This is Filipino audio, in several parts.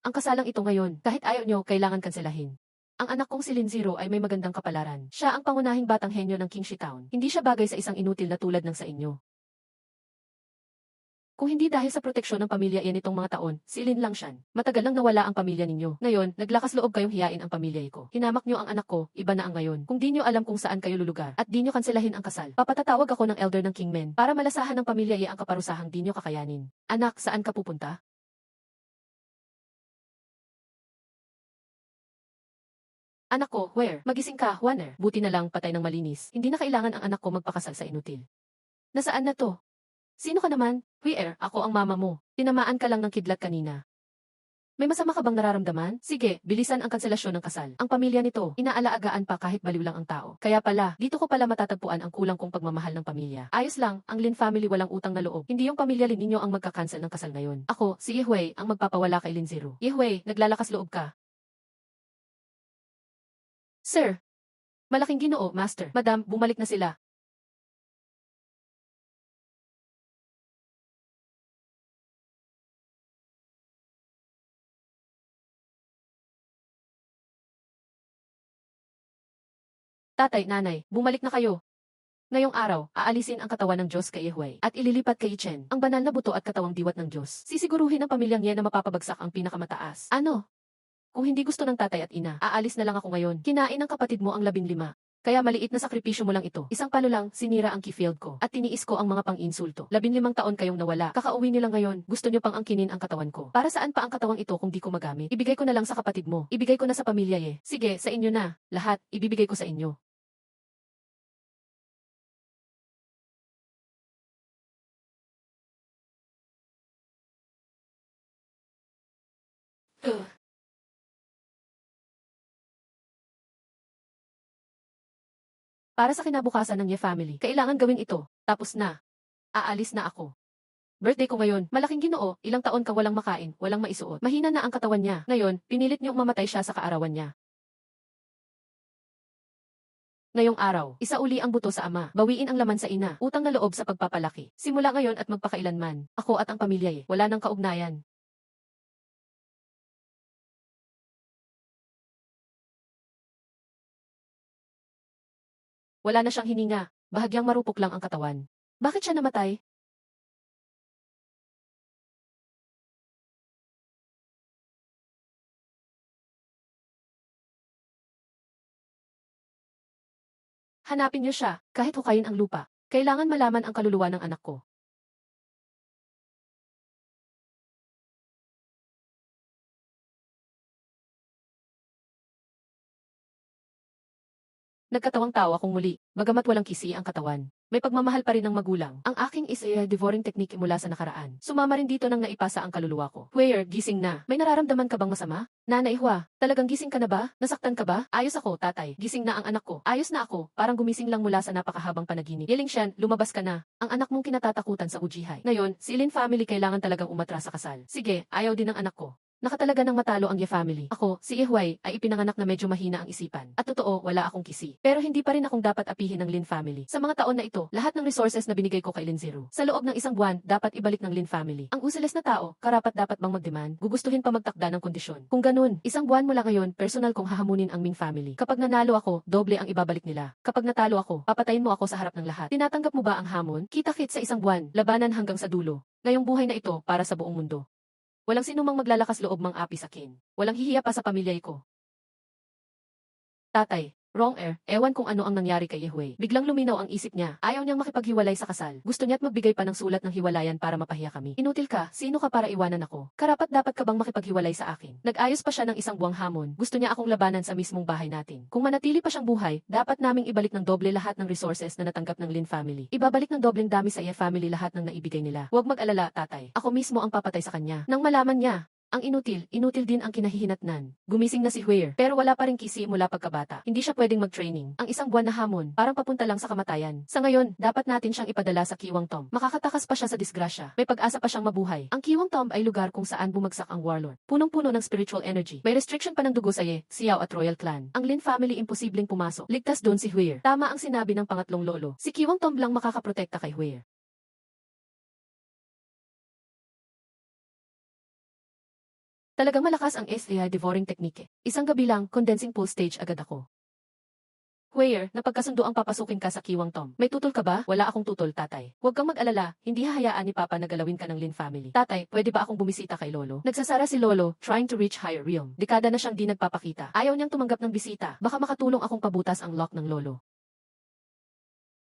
Ang kasalang ito ngayon, kahit ayaw nyo, kailangan kanselahin. Ang anak kong si Lin Zero ay may magandang kapalaran. Siya ang pangunahing batang henyo ng Qingxi Town. Hindi siya bagay sa isang inutil na tulad ng sa inyo. Kung hindi dahil sa proteksyon ng pamilya iyan itong mga taon, si Lin lang siyan. Matagal nang nawala ang pamilya ninyo. Ngayon, naglakas loob kayong hiyain ang pamilya ko. Hinamak nyo ang anak ko, iba na ang ngayon. Kung di nyo alam kung saan kayo lulugar, at di nyo kanselahin ang kasal, papatatawag ako ng elder ng Kingmen para malasahan ng pamilya iya ang kaparusahang di nyo kakayanin. Anak, saan ka pupunta? Anak ko, where? Magising ka, Warner. Buti na lang, patay ng malinis. Hindi na kailangan ang anak ko magpakasal sa inutil. Nasaan na to? Sino ka naman? Where? Ako ang mama mo. Tinamaan ka lang ng kidlat kanina. May masama ka bang nararamdaman? Sige, bilisan ang kanselasyon ng kasal. Ang pamilya nito, inaalagaan pa kahit baliw lang ang tao. Kaya pala, dito ko pala matatagpuan ang kulang kong pagmamahal ng pamilya. Ayos lang, ang Lin family walang utang na loob. Hindi yung pamilya Lin ninyo ang magkakansel ng kasal ngayon. Ako, si Yehui, ang magpapawala kay Lin Zero. Yehui, naglalakas loob ka. Sir, malaking ginoo, master. Madam, bumalik na sila. Tatay, nanay, bumalik na kayo. Ngayong araw, aalisin ang katawan ng Diyos kay Yehui at ililipat kay Chen, ang banal na buto at katawang diwat ng Diyos. Sisiguruhin ng pamilyang yan na mapapabagsak ang pinakamataas. Ano? Kung hindi gusto ng tatay at ina, aalis na lang ako ngayon. Kinain ng kapatid mo ang 15. Kaya maliit na sakripisyo mo lang ito. Isang palo lang, sinira ang keyfield ko. At tiniis ko ang mga pang-insulto. 15 taon kayong nawala. Kakauwi niyo lang ngayon. Gusto niyo pang angkinin ang katawan ko. Para saan pa ang katawang ito kung di ko magamit? Ibigay ko na lang sa kapatid mo. Ibigay ko na sa pamilya ye. Sige, sa inyo na. Lahat, ibibigay ko sa inyo. Ugh. Para sa kinabukasan ng Ye family, kailangan gawin ito. Tapos na. Aalis na ako. Birthday ko ngayon, malaking ginoo, ilang taon ka walang makain, walang maisuot. Mahina na ang katawan niya. Ngayon, pinilit niyong mamatay siya sa kaarawan niya. Ngayong araw, isauli ang buto sa ama, bawiin ang laman sa ina, utang na loob sa pagpapalaki. Simula ngayon at magpakailanman, ako at ang pamilya wala nang kaugnayan. Wala na siyang hininga, bahagyang marupok lang ang katawan. Bakit siya namatay? Hanapin niyo siya, kahit hukayin ang lupa. Kailangan malaman ang kaluluwa ng anak ko. Nagkatawang tawa kung muli, bagamat walang kisi ang katawan. May pagmamahal pa rin ng magulang. Ang aking is a devouring technique mula sa nakaraan. Sumama rin dito nang naipasa ang kaluluwa ko. Where, gising na. May nararamdaman ka bang masama? Nanay Hua, talagang gising ka na ba? Nasaktan ka ba? Ayos ako, tatay. Gising na ang anak ko. Ayos na ako. Parang gumising lang mula sa napakahabang panaginip. Yeling Shan, lumabas ka na. Ang anak mong kinatatakutan sa Ujihay. Ngayon, si Lin family kailangan talagang umatras sa kasal. Sige, ayaw din ng anak ko. Nakatalaga ng matalo ang Ye family. Ako, si Yehuay, ay ipinanganak na medyo mahina ang isipan. At totoo, wala akong kisi. Pero hindi pa rin akong dapat apihin ng Lin family. Sa mga taon na ito, lahat ng resources na binigay ko kay Lin Zero. Sa loob ng isang buwan, dapat ibalik ng Lin family. Ang useless na tao, karapat dapat bang magdemand? Gugustuhin pa magtakda ng kondisyon. Kung ganun, isang buwan mula ngayon, personal kong hahamunin ang Ming family. Kapag nanalo ako, doble ang ibabalik nila. Kapag natalo ako, papatayin mo ako sa harap ng lahat. Tinatanggap mo ba ang hamon? Kita-kit sa isang buwan, labanan hanggang sa dulo. Ngayong buhay na ito, para sa buong mundo. Walang sinumang maglalakas loob mang api sa akin. Walang hihiya pa sa pamilya ko. Tatay, wrong ewan kung ano ang nangyari kay Yehui. Biglang luminaw ang isip niya. Ayaw niyang makipaghiwalay sa kasal. Gusto niya't magbigay pa ng sulat ng hiwalayan para mapahiya kami. Inutil ka, sino ka para iwanan ako? Karapat dapat ka bang makipaghiwalay sa akin? Nag-ayos pa siya ng isang buwang hamon. Gusto niya akong labanan sa mismong bahay natin. Kung manatili pa siyang buhay, dapat naming ibalik ng doble lahat ng resources na natanggap ng Lin family. Ibabalik ng dobleng dami sa Ye family lahat ng naibigay nila. Huwag mag-alala, tatay. Ako mismo ang papatay sa kanya. Nang malaman niya, ang inutil din ang kinahihinatnan. Gumising na si Huir, pero wala pa rin kisi mula pagkabata. Hindi siya pwedeng mag-training. Ang isang buwan na hamon, parang papunta lang sa kamatayan. Sa ngayon, dapat natin siyang ipadala sa Kiwang Tomb. Makakatakas pa siya sa disgrasya. May pag-asa pa siyang mabuhay. Ang Kiwang Tomb ay lugar kung saan bumagsak ang warlord. Punong-puno ng spiritual energy. May restriction pa ng dugo sa Ye, Xiao at Royal Clan. Ang Lin family imposibleng pumasok. Ligtas doon si Huir. Tama ang sinabi ng pangatlong lolo. Si Kiwang Tomb lang makakaprotekta kay Huir. Talagang malakas ang SAI devouring technique. Isang gabi lang, condensing pool stage agad ako. Where, napagkasundo ang papasukin ka sa Kiwang Tom. May tutol ka ba? Wala akong tutol, tatay. Huwag kang mag-alala, hindi hahayaan ni Papa na galawin ka ng Lin family. Tatay, pwede ba akong bumisita kay Lolo? Nagsasara si Lolo, trying to reach higher realm. Dekada na siyang di nagpapakita. Ayaw niyang tumanggap ng bisita. Baka makatulong akong pabutas ang lock ng Lolo.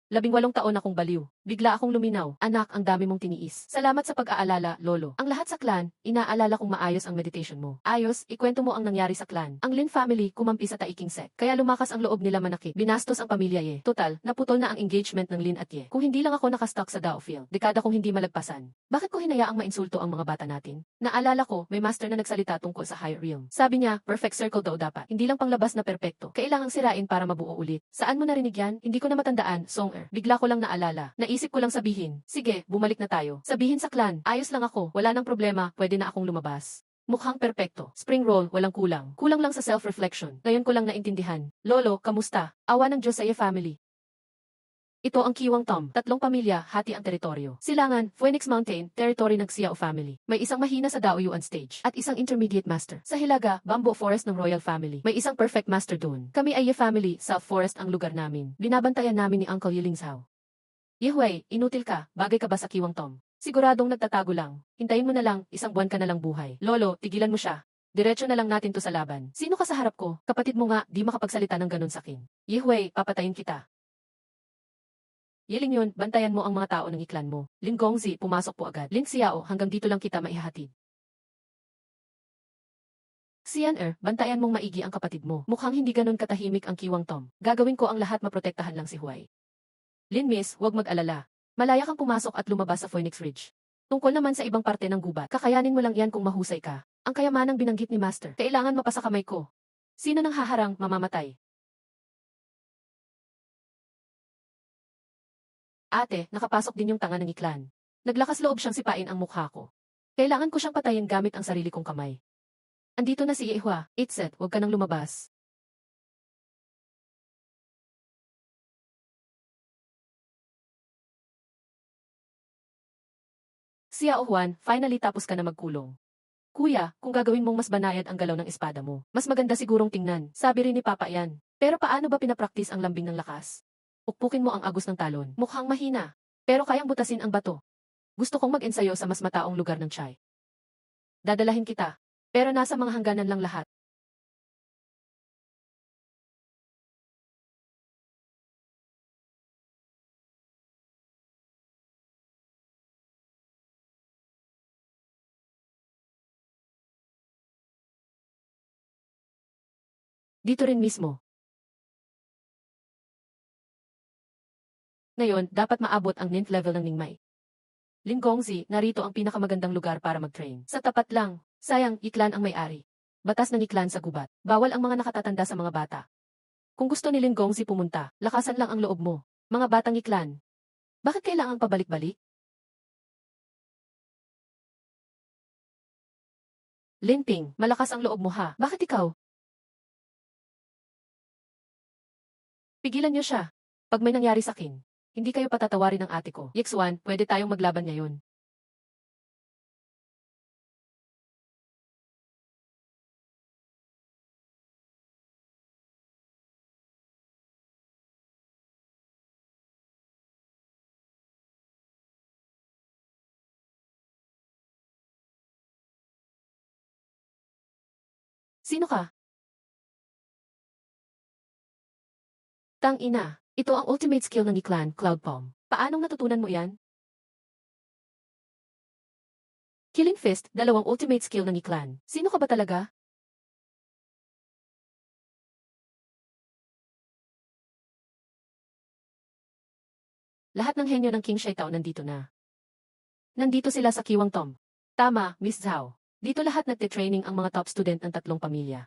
18 taon akong baliw. Bigla akong luminaw. Anak, ang dami mong tiniis. Salamat sa pag-aalala, Lolo. Ang lahat sa clan, inaalala kong maayos ang meditation mo. Ayos, ikwento mo ang nangyari sa clan. Ang Lin family kumampi sa Taiking Sect. Kaya lumakas ang loob nila manakit. Binastos ang pamilya Ye. Total, naputol na ang engagement ng Lin at Ye. Kung hindi lang ako nakastock sa Dao Field, dekada kong hindi malagpasan. Bakit ko hinayaang mainsulto ang mga bata natin? Naalala ko, may master na nagsalita tungkol sa higher realm. Sabi niya, perfect circle daw dapat. Hindi lang panglabas na perpekto. Kailangang sirain para mabuo ulit. Saan mo narinig yan? Hindi ko na matandaan, Song. Bigla ko lang naalala. Naisip ko lang sabihin. Sige, bumalik na tayo. Sabihin sa clan, ayos lang ako, wala nang problema, pwede na akong lumabas. Mukhang perpekto. Spring roll, walang kulang. Kulang lang sa self-reflection. Ngayon ko lang naintindihan. Lolo, kamusta? Awa ng Diyos sa iyo family. Ito ang Kiwang Tom. 3 pamilya, hati ang teritoryo. Silangan, Phoenix Mountain, territory ng Xiao family. May isang mahina sa Daoyuan stage. At isang intermediate master. Sa Hilaga, Bamboo Forest ng Royal Family. May isang perfect master doon. Kami ay Ye family, South Forest ang lugar namin. Binabantayan namin ni Uncle Yilingzhao. Yehuay, inutil ka, bagay ka ba sa Kiwang Tom? Siguradong nagtatago lang. Hintayin mo na lang, 1 buwan ka na lang buhay. Lolo, tigilan mo siya. Diretso na lang natin to sa laban. Sino ka sa harap ko? Kapatid mo nga, di makapagsalita ng ganun sakin. Yehuay, papatayin kita. Yeling yun, bantayan mo ang mga tao ng iklan mo. Lin Gongzi, pumasok po agad. Lin Xiao, hanggang dito lang kita maihahatid. Xian bantayan mong maigi ang kapatid mo. Mukhang hindi ganun katahimik ang Kiwang Tom. Gagawin ko ang lahat maprotektahan lang si Huay. Lin Miss, huwag mag-alala. Malaya kang pumasok at lumabas sa Phoenix Ridge. Tungkol naman sa ibang parte ng gubat, kakayanin mo lang yan kung mahusay ka. Ang kayamanang binanggit ni Master, kailangan mapasa kamay ko. Sino nang haharang, mamamatay? Ate, nakapasok din yung tanga ng iklan. Naglakas loob siyang sipain ang mukha ko. Kailangan ko siyang patayin gamit ang sarili kong kamay. Andito na si Yehua, Itset, huwag ka nang lumabas. Xiao Juan, finally tapos ka na magkulong. Kuya, kung gagawin mong mas banayad ang galaw ng espada mo, mas maganda sigurong tingnan, sabi rin ni Papa yan. Pero paano ba pinapraktis ang lambing ng lakas? Ukpukin mo ang agos ng talon. Mukhang mahina. Pero kayang butasin ang bato. Gusto kong mag-ensayo sa mas mataong lugar ng Chai. Dadalahin kita. Pero nasa mga hangganan lang lahat. Dito rin mismo. Ngayon, dapat maabot ang ninth level ng Ningmai. Lin Gongzi, narito ang pinakamagandang lugar para mag-train. Sa tapat lang, sayang, iklan ang may-ari. Batas ng iklan sa gubat. Bawal ang mga nakatatanda sa mga bata. Kung gusto ni Lin Gongzi pumunta, lakasan lang ang loob mo. Mga batang iklan. Bakit kailangang pabalik-balik? Linting, malakas ang loob mo ha. Bakit ikaw? Pigilan niyo siya. Pag may nangyari sa akin, hindi kayo patatawarin ng ate ko. Yexuan, pwede tayong maglaban ngayon. Sino ka? Tang ina, ito ang ultimate skill ng iklan, Cloud Palm. Paanong natutunan mo yan? Killing Fist, 2 ultimate skill ng iklan. Sino ka ba talaga? Lahat ng henyo ng King Shaitao nandito na. Nandito sila sa Kiwang Tom. Tama, Miss Zhao. Dito lahat nagte-training ang mga top student ng 3 pamilya.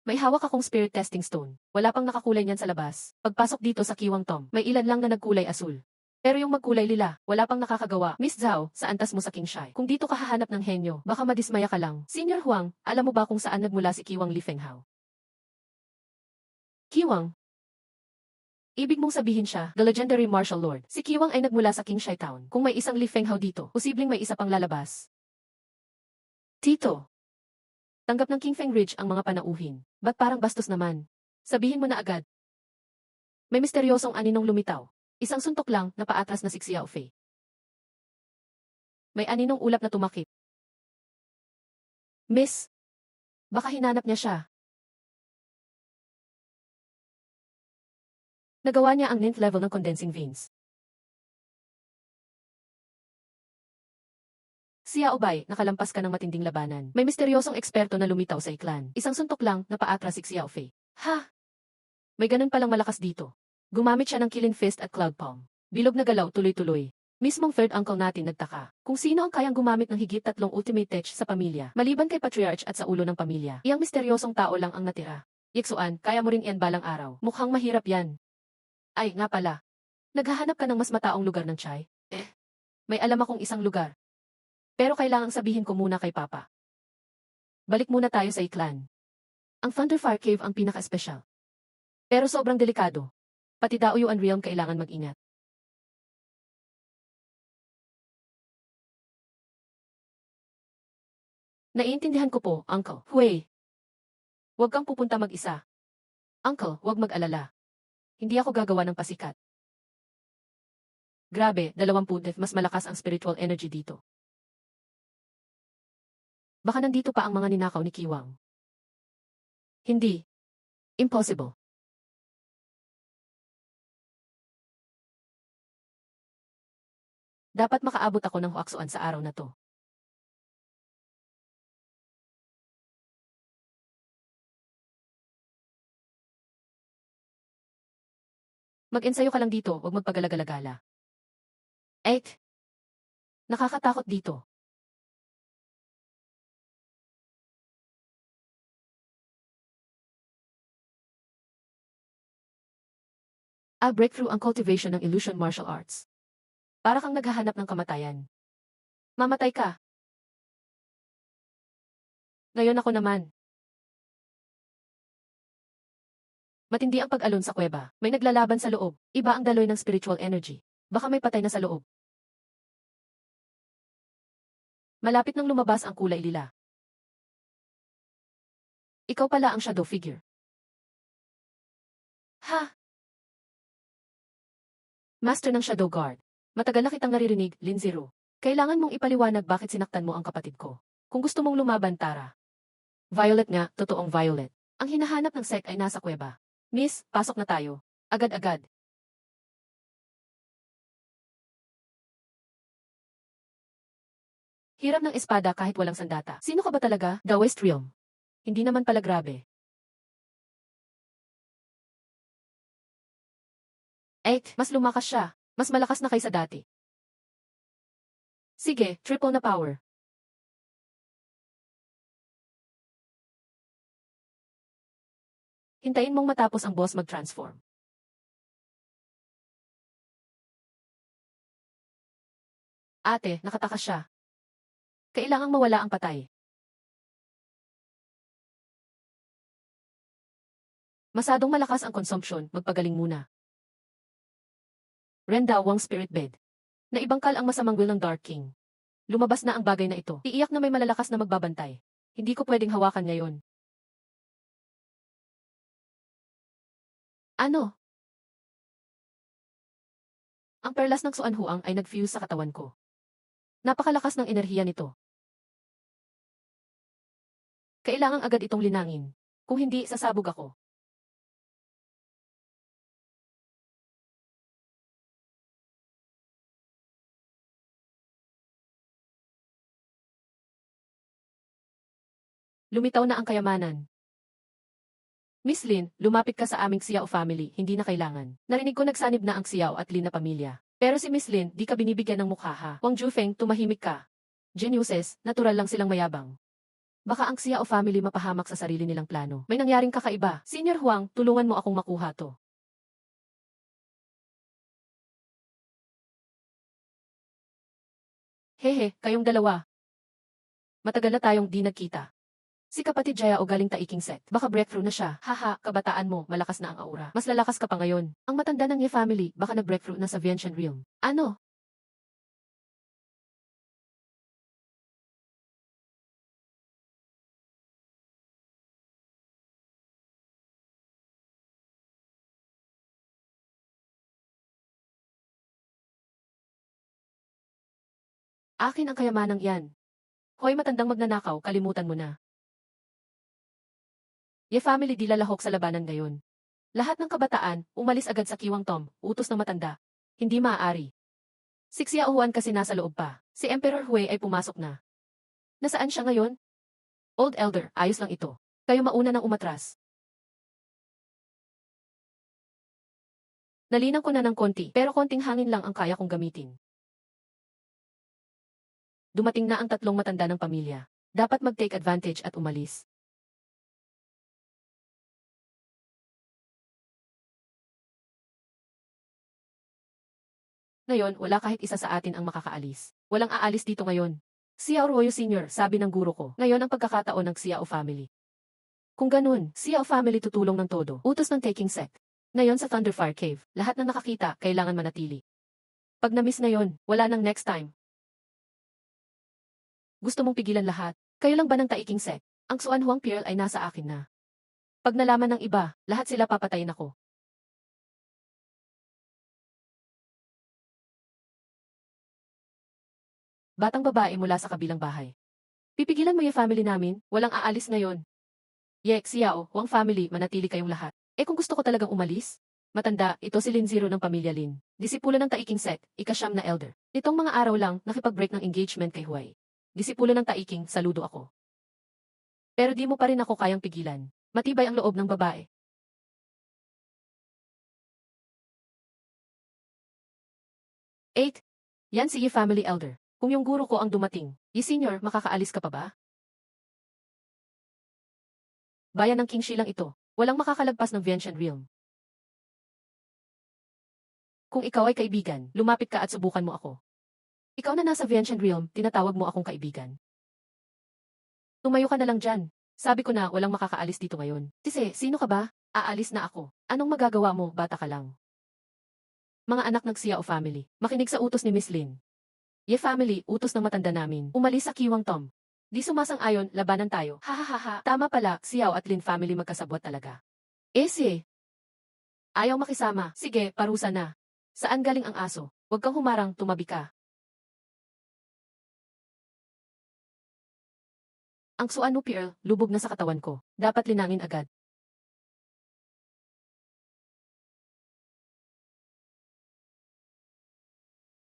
May hawak akong spirit testing stone. Wala pang nakakulay niyan sa labas. Pagpasok dito sa Kiwang Tom, may ilan lang na nagkulay asul. Pero yung magkulay lila, wala pang nakakagawa. Miss Zhao, sa antas mo sa King Shai. Kung dito ka hahanap ng henyo, baka madismaya ka lang. Senior Huang, alam mo ba kung saan nagmula si Kiwang Li Fenghao? Kiwang, Ibig mong sabihin siya, the legendary martial lord. Si Kiwang ay nagmula sa King Shai Town. Kung may isang Li Fenghao dito, posibleng may isa pang lalabas. Tito. Tanggap ng King Feng Ridge ang mga panauhin. Ba't parang bastos naman? Sabihin mo na agad. May misteryosong aninong lumitaw. Isang suntok lang na paatras na si Xiao Fei. May aninong ulap na tumakip. Miss, baka hinanap niya siya. Nagawa niya ang 9th level ng condensing veins. Xiao Bai, nakalampas ka ng matinding labanan. May misteryosong eksperto na lumitaw sa iklan. Isang suntok lang na paatras si Xiao Fei. Ha? May ganun palang malakas dito. Gumamit siya ng Killing Fist at Cloud Palm. Bilog na galaw tuloy-tuloy. Mismong third uncle natin nagtaka. Kung sino ang kayang gumamit ng higit 3 ultimate tech sa pamilya, maliban kay Patriarch at sa ulo ng pamilya. Iyang misteryosong tao lang ang natira. Yeksuan, kaya mo rin yan balang araw. Mukhang mahirap yan. Ay, nga pala. Naghahanap ka ng mas mataong lugar ng Chai? May alam akong isang lugar. Pero kailangang sabihin ko muna kay Papa. Balik muna tayo sa iklan. Ang Thunderfire Cave ang pinaka-espesyal. Pero sobrang delikado. Pati Daoyuan Realm kailangan mag-ingat. Naiintindihan ko po, Uncle. Hui. Huwag kang pupunta mag-isa. Uncle, huwag mag-alala. Hindi ako gagawa ng pasikat. Grabe, 20 mas malakas ang spiritual energy dito. Baka nandito pa ang mga ninakaw ni Kiwang. Hindi. Impossible. Dapat makaabot ako ng huaksuan sa araw na to. Mag-ensayo ka lang dito, huwag magpagalagalagala. 8. Nakakatakot dito. Breakthrough ang cultivation ng illusion martial arts. Para kang naghahanap ng kamatayan. Mamatay ka. Ngayon ako naman. Matindi ang pag-alon sa kuweba. May naglalaban sa loob. Iba ang daloy ng spiritual energy. Baka may patay na sa loob. Malapit nang lumabas ang kulay lila. Ikaw pala ang shadow figure. Ha? Master ng Shadow Guard. Matagal na kitang naririnig, Lin Zero. Kailangan mong ipaliwanag bakit sinaktan mo ang kapatid ko. Kung gusto mong lumaban, Tara. Violet nga, totoong Violet. Ang hinahanap ng sect ay nasa kuweba. Miss, pasok na tayo. Agad-agad. Hiram ng espada kahit walang sandata. Sino ka ba talaga? The West Realm. Hindi naman pala grabe. 8. Mas lumakas siya. Mas malakas na kaysa dati. Sige, triple na power. Hintayin mong matapos ang boss mag-transform. Ate, nakatakas siya. Kailangang mawala ang patay. Masadong malakas ang consumption, magpagaling muna. Renda Wang Spirit Bed. Naibangkal ang masamang will ng Dark King. Lumabas na ang bagay na ito. Iiyak na may malalakas na magbabantay. Hindi ko pwedeng hawakan ngayon. Ano? Ang perlas ng Suanhuang ay nag-fuse sa katawan ko. Napakalakas ng enerhiya nito. Kailangang agad itong linangin. Kung hindi, sasabog ako. Lumitaw na ang kayamanan. Miss Lin, lumapit ka sa aming Xiao family, hindi na kailangan. Narinig ko nagsanib na ang Xiao at Lin na pamilya. Pero si Miss Lin, di ka binibigyan ng mukha ha. Wang Jufeng, tumahimik ka. Geniuses, natural lang silang mayabang. Baka ang Xiao family mapahamak sa sarili nilang plano. May nangyaring kakaiba. Senior Huang, tulungan mo akong makuha to. Hehe, kayong dalawa. Matagal na tayong di nagkita. Si kapatid Jaya o galing Taiking Set. Baka breakthrough na siya. Haha, kabataan mo, malakas na ang aura. Mas lalakas ka pa ngayon. Ang matanda ng Ye family, baka na-breakthrough na sa Vientian Realm. Ano? Akin ang kayamanang yan. Hoy matandang magnanakaw, kalimutan mo na. Ye family di lalahok sa labanan ngayon. Lahat ng kabataan, umalis agad sa Kiwang Tom, utos ng matanda. Hindi maaari. Si Xiaohuan kasi nasa loob pa. Si Emperor Hui ay pumasok na. Nasaan siya ngayon? Old Elder, ayos lang ito. Kayo mauna nang umatras. Nalinan ko na ng konti, pero konting hangin lang ang kaya kong gamitin. Dumating na ang tatlong matanda ng pamilya. Dapat mag-take advantage at umalis. Ngayon, wala kahit isa sa atin ang makakaalis. Walang aalis dito ngayon. Xiao Royo Sr., sabi ng guro ko. Ngayon ang pagkakataon ng Xiao family. Kung ganun, Xiao family tutulong ng todo. Utos ng taking sect. Ngayon sa Thunderfire Cave, lahat ng nakakita, kailangan manatili. Pag na-miss na yon, wala nang next time. Gusto mong pigilan lahat? Kayo lang ba ng Taiking sect? Ang Xuan Huang Pearl ay nasa akin na. Pag nalaman ng iba, lahat sila papatayin ako. Batang babae mula sa kabilang bahay. Pipigilan mo yung family namin, walang aalis ngayon. Yek, Xiao, Huang family, manatili kayong lahat. Kung gusto ko talagang umalis? Matanda, ito si Lin Zero ng pamilya Lin. Disipulo ng Taiking sect, ikasyam na elder. Nitong mga araw lang, nakipag-break ng engagement kay Huay. Disipulo ng Taiking, saludo ako. Pero di mo pa rin ako kayang pigilan. Matibay ang loob ng babae. 8. Yan si Yi family elder. Kung yung guro ko ang dumating, Yi senior, makakaalis ka pa ba? Bayan ng Kingshi lang ito. Walang makakalagpas ng Vientian Realm. Kung ikaw ay kaibigan, lumapit ka at subukan mo ako. Ikaw na nasa Vientian Realm, tinatawag mo akong kaibigan. Tumayo ka na lang dyan. Sabi ko na walang makakaalis dito ngayon. Tise, sino ka ba? Aalis na ako. Anong magagawa mo, bata ka lang? Mga anak ng Xiao family, makinig sa utos ni Miss Lin. Ye family, utos ng matanda namin. Umalis sa Kiwang Tom. Di sumasang-ayon, labanan tayo. Hahaha, tama pala, Xiao at Lin family magkasabwat talaga. Si. Ayaw makisama. Sige, parusa na. Saan galing ang aso? Huwag kang humarang, tumabi ka. Ang Xuan Pearl, lubog na sa katawan ko. Dapat linangin agad.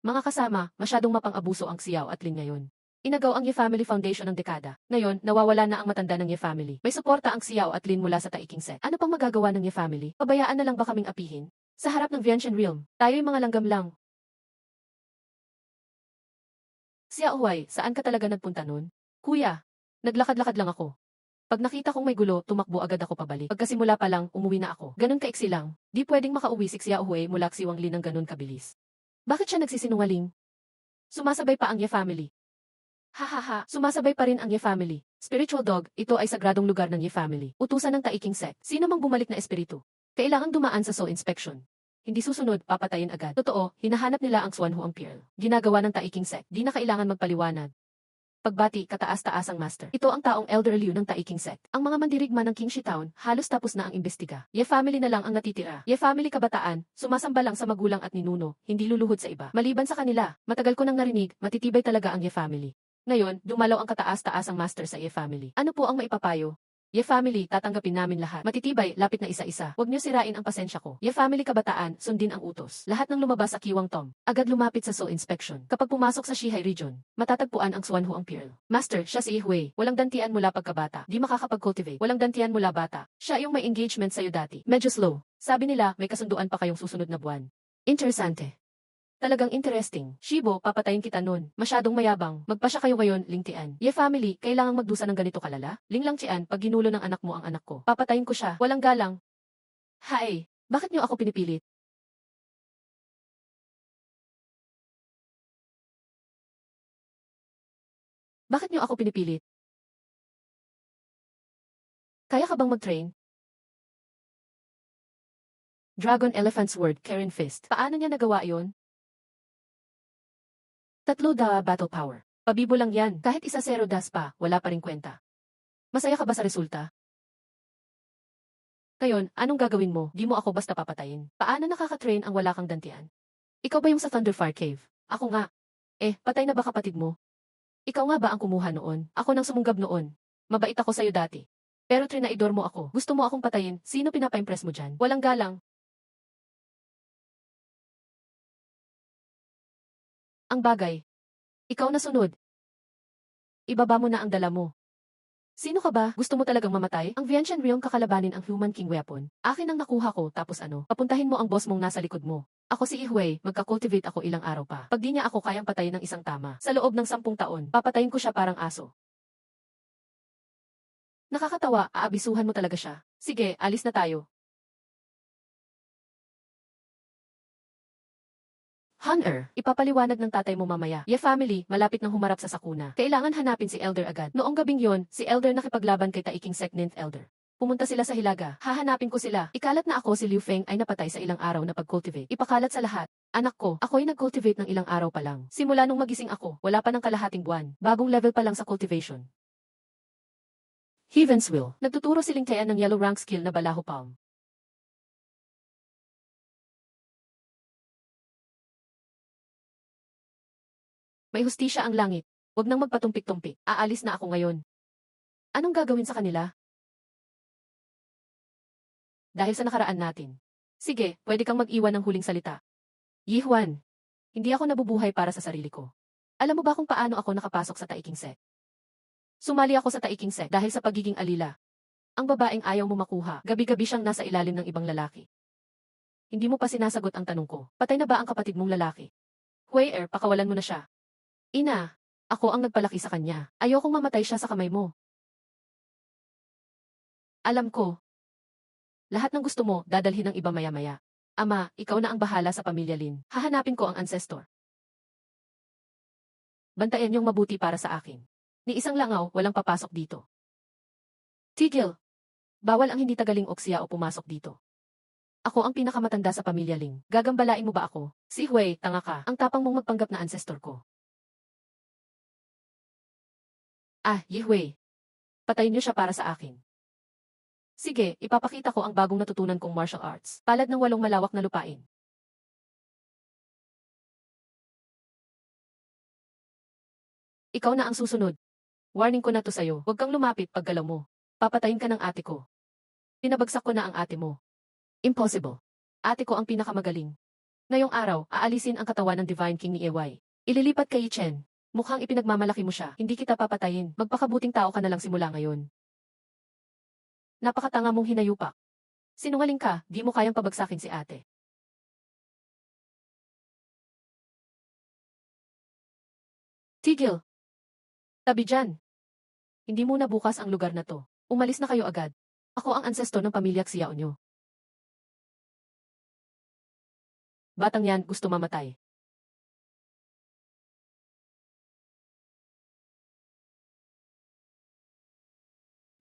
Mga kasama, masyadong mapang-abuso ang Xiao at Lin ngayon. Inagaw ang Ye Family Foundation ng dekada. Ngayon, nawawala na ang matanda ng Ye Family. May suporta ang Xiao at Lin mula sa Taiking Set. Ano pang magagawa ng Ye Family? Pabayaan na lang ba kaming apihin? Sa harap ng Vientian Realm, tayo'y mga langgam lang. Xiao Huay, saan ka talaga nagpunta nun? Kuya, naglakad-lakad lang ako. Pag nakita kong may gulo, tumakbo agad ako pabalik. Pagkasimula pa lang, umuwi na ako. Ganun kaiksi lang. Di pwedeng makauwi si Xiao Huay mula Xiwang Lin ng ganun kabilis. Bakit siya nagsisinungaling? Sumasabay pa ang Ye Family. Hahaha, sumasabay pa rin ang Ye Family. Spiritual dog, ito ay sagradong lugar ng Ye Family. Utusan ng Taiking Sect. Sino mang bumalik na espiritu? Kailangang dumaan sa soul inspection. Hindi susunod, papatayin agad. Totoo, hinahanap nila ang Xuan Huang Pearl. Ginagawa ng Taiking Sect. Di na kailangan magpaliwanag. Pagbati, kataas-taas ang master. Ito ang taong Elder Liu ng Taiking Sect. Ang mga mandirigma ng Qingshi Town, halos tapos na ang imbestiga. Ye family na lang ang natitira. Ye family kabataan, sumasamba lang sa magulang at ninuno, hindi luluhod sa iba. Maliban sa kanila, matagal ko nang narinig, matitibay talaga ang Ye family. Ngayon, dumalaw ang kataas-taas ang master sa Ye family. Ano po ang maipapayo? Ye family, tatanggapin namin lahat. Matitibay, lapit na isa-isa. Huwag niyo sirain ang pasensya ko. Ye family kabataan, sundin ang utos. Lahat ng lumabas sa Kiwang Tom, agad lumapit sa soul inspection. Kapag pumasok sa Shihai region, matatagpuan ang Xuan Huang Pearl. Master, siya si Ihui. Walang dantian mula pagkabata. Di makakapag-cultivate. Walang dantian mula bata. Siya yung may engagement sa'yo dati. Medyo slow. Sabi nila, may kasunduan pa kayong susunod na buwan. Interesante. Talagang interesting. Shibo, papatayin kita nun. Masyadong mayabang. Magpasya kayo ngayon, Lingtian. Ye family, kailangang magdusa ng ganito kalala? Linglang Tian, pag ginulo ng anak mo ang anak ko, papatayin ko siya. Walang galang. Hae, bakit niyo ako pinipilit? Bakit niyo ako pinipilit? Kaya ka bang mag-train? Dragon Elephant Sword, Karen Fist. Paano niya nagawa yon? 3 battle power. Pabibo lang yan. Kahit isa 0 das pa, wala pa rin kwenta. Masaya ka ba sa resulta? Ngayon, anong gagawin mo? Di mo ako basta papatayin. Paano nakaka-train ang wala kang dantian? Ikaw ba yung sa Thunderfire Cave? Ako nga. Patay na ba kapatid mo? Ikaw nga ba ang kumuha noon? Ako nang sumunggab noon. Mabait ako sa'yo dati. Pero trinaidor mo ako. Gusto mo akong patayin. Sino pinapa-impress mo dyan? Walang galang. Ang bagay. Ikaw na sunod. Ibaba mo na ang dala mo. Sino ka ba? Gusto mo talagang mamatay? Ang Vientian Realm kakalabanin ang Human King Weapon. Akin ang nakuha ko tapos ano? Papuntahin mo ang boss mong nasa likod mo. Ako si Ihuay, magka-cultivate ako ilang araw pa. Pag di niya ako kayang patayin ng isang tama, sa loob ng 10 taon, papatayin ko siya parang aso. Nakakatawa, aabisuhan mo talaga siya. Sige, alis na tayo. Hunter, ipapaliwanag ng tatay mo mamaya. Family, malapit nang humarap sa sakuna. Kailangan hanapin si Elder agad. Noong gabing yon, si Elder nakipaglaban kay Taiking Sec Ninth Elder. Pumunta sila sa Hilaga. Hahanapin ko sila. Ikalat na ako si Liu Feng ay napatay sa ilang araw na pag-cultivate. Ipakalat sa lahat. Anak ko, ako'y nag-cultivate ng ilang araw pa lang. Simula nung magising ako, wala pa ng kalahating buwan. Bagong level pa lang sa cultivation. Heaven's Will. Nagtuturo siling kaya ng yellow rank skill na Balaho Palm. May hustisya ang langit. Huwag nang magpatumpik-tumpik. Aalis na ako ngayon. Anong gagawin sa kanila? Dahil sa nakaraan natin. Sige, pwede kang mag-iwan ng huling salita. Yihuan, hindi ako nabubuhay para sa sarili ko. Alam mo ba kung paano ako nakapasok sa Taiking Sec? Sumali ako sa Taiking Sec dahil sa pagiging alila. Ang babaeng ayaw mo makuha, gabi-gabi siyang nasa ilalim ng ibang lalaki. Hindi mo pa sinasagot ang tanong ko. Patay na ba ang kapatid mong lalaki? Huayer, pakawalan mo na siya. Ina, ako ang nagpalaki sa kanya. Ayokong mamatay siya sa kamay mo. Alam ko. Lahat ng gusto mo, dadalhin ng iba maya-maya. Ama, ikaw na ang bahala sa pamilya Lin. Hahanapin ko ang ancestor. Bantayan niyong mabuti para sa akin. Ni isang langaw, walang papasok dito. Tigil. Bawal ang hindi tagaling oksya o pumasok dito. Ako ang pinakamatanda sa pamilya Ling. Gagambalain mo ba ako? Si Hui, tanga ka. Ang tapang mong magpanggap na ancestor ko. Yihui. Patayin niyo siya para sa akin. Sige, ipapakita ko ang bagong natutunan kong martial arts. Palad ng 8 malawak na lupain. Ikaw na ang susunod. Warning ko na to sa'yo. Huwag kang lumapit pag galaw mo. Papatayin ka ng ate ko. Pinabagsak ko na ang ate mo. Impossible. Ate ko ang pinakamagaling. Ngayong araw, aalisin ang katawan ng Divine King ni Ewai. Ililipat kay Chen. Mukhang ipinagmamalaki mo siya. Hindi kita papatayin. Magpakabuting tao ka na lang simula ngayon. Napakatanga mong hinayupak. Sinungaling ka, di mo kayang pabagsakin si ate. Tigil. Tabi dyan. Hindi muna bukas ang lugar na to. Umalis na kayo agad. Ako ang ancestor ng pamilya Xiao nyo. Batang yan, gusto mamatay.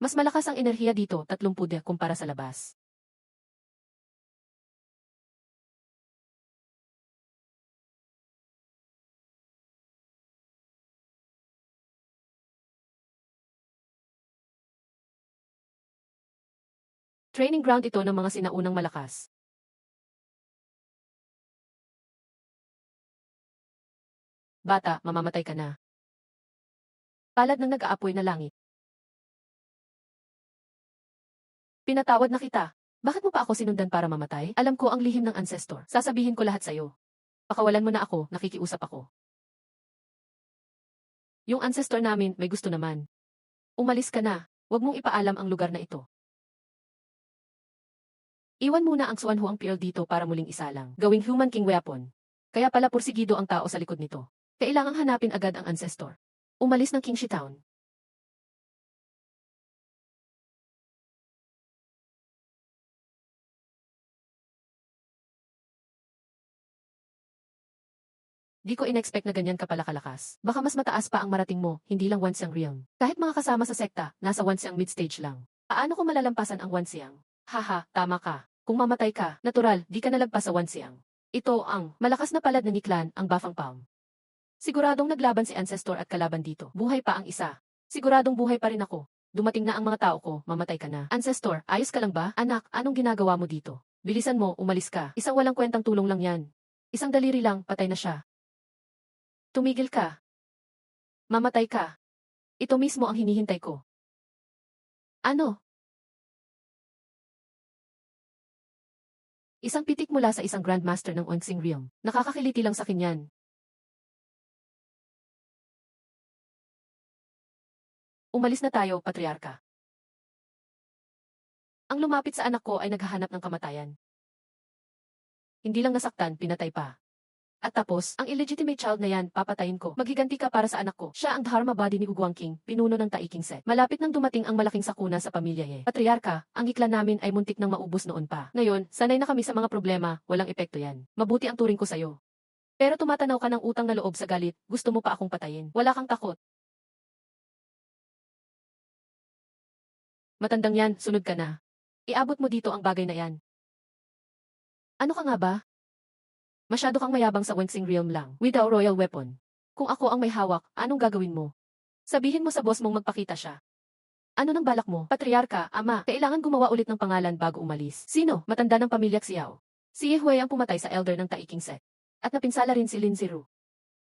Mas malakas ang enerhiya dito, 30 kumpara sa labas. Training ground ito ng mga sinaunang malakas. Bata, mamamatay ka na. Palad ng nag-aapoy na langit. Pinatawad na kita. Bakit mo pa ako sinundan para mamatay? Alam ko ang lihim ng ancestor. Sasabihin ko lahat sa'yo. Pakawalan mo na ako, nakikiusap ako. Yung ancestor namin may gusto naman. Umalis ka na. Huwag mong ipaalam ang lugar na ito. Iwan muna ang Xuanhuang Pearl dito para muling isalang. Gawing Human King Weapon. Kaya pala pursigido ang tao sa likod nito. Kailangang hanapin agad ang ancestor. Umalis ng Qingshi Town. Di ko in-expect na ganyan ka pala kalakas. Baka mas mataas pa ang marating mo, hindi lang Wanxiang Realm. Kahit mga kasama sa sekta, nasa Wanxiang mid-stage lang. Paano ko malalampasan ang Wansiang? Haha, tama ka. Kung mamatay ka, natural, di ka nalagpas sa Wansiang. Ito ang malakas na palad na Niklan, ang Bafang Palm. Siguradong naglaban si Ancestor at kalaban dito. Buhay pa ang isa. Siguradong buhay pa rin ako. Dumating na ang mga tao ko, mamatay ka na. Ancestor, ayos ka lang ba? Anak, anong ginagawa mo dito? Bilisan mo, umalis ka. Isang walang kwentang tulong lang yan. Isang daliri lang, patay na siya. Tumigil ka. Mamatay ka. Ito mismo ang hinihintay ko. Ano? Isang pitik mula sa isang Grandmaster ng Onsing Realm. Nakakakiliti lang sa kinyan. Umalis na tayo, Patriarka. Ang lumapit sa anak ko ay naghahanap ng kamatayan. Hindi lang nasaktan, pinatay pa. At tapos, ang illegitimate child na yan, papatayin ko. Maghiganti ka para sa anak ko. Siya ang Dharma body ni Ugwang King, pinuno ng Taiking Set. Malapit nang dumating ang malaking sakuna sa pamilya Ye. Patriarka, ang iklan namin ay muntik nang maubos noon pa. Ngayon, sanay na kami sa mga problema, walang epekto yan. Mabuti ang turing ko sa'yo. Pero tumatanaw ka ng utang na loob sa galit, gusto mo pa akong patayin. Wala kang takot. Matandang yan, sunod ka na. Iabot mo dito ang bagay na yan. Ano ka nga ba? Masyado kang mayabang sa Wensing Realm lang, without royal weapon. Kung ako ang may hawak, anong gagawin mo? Sabihin mo sa boss mong magpakita siya. Ano nang balak mo? Patriarka, ama, kailangan gumawa ulit ng pangalan bago umalis. Sino? Matanda ng pamilya Xiao. Si Yehui ang pumatay sa elder ng Taiking Set. At napinsala rin si Lin Ziru.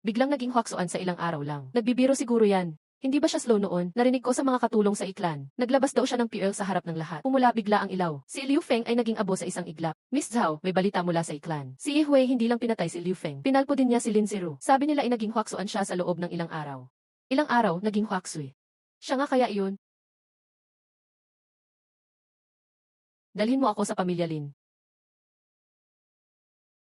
Biglang naging huwaksuan sa ilang araw lang. Nagbibiro siguro yan. Hindi ba siya slow noon? Narinig ko sa mga katulong sa iklan. Naglabas daw siya ng PL sa harap ng lahat. Pumula bigla ang ilaw. Si Liu Feng ay naging abo sa isang iglap. Miss Zhao, may balita mula sa iklan. Si Yehui hindi lang pinatay si Liu Feng. Pinalpo din niya si Lin Ziru. Sabi nila ay naging huwaksuan siya sa loob ng ilang araw. Ilang araw, naging huwaksui. Siya nga kaya iyon? Dalhin mo ako sa pamilya Lin.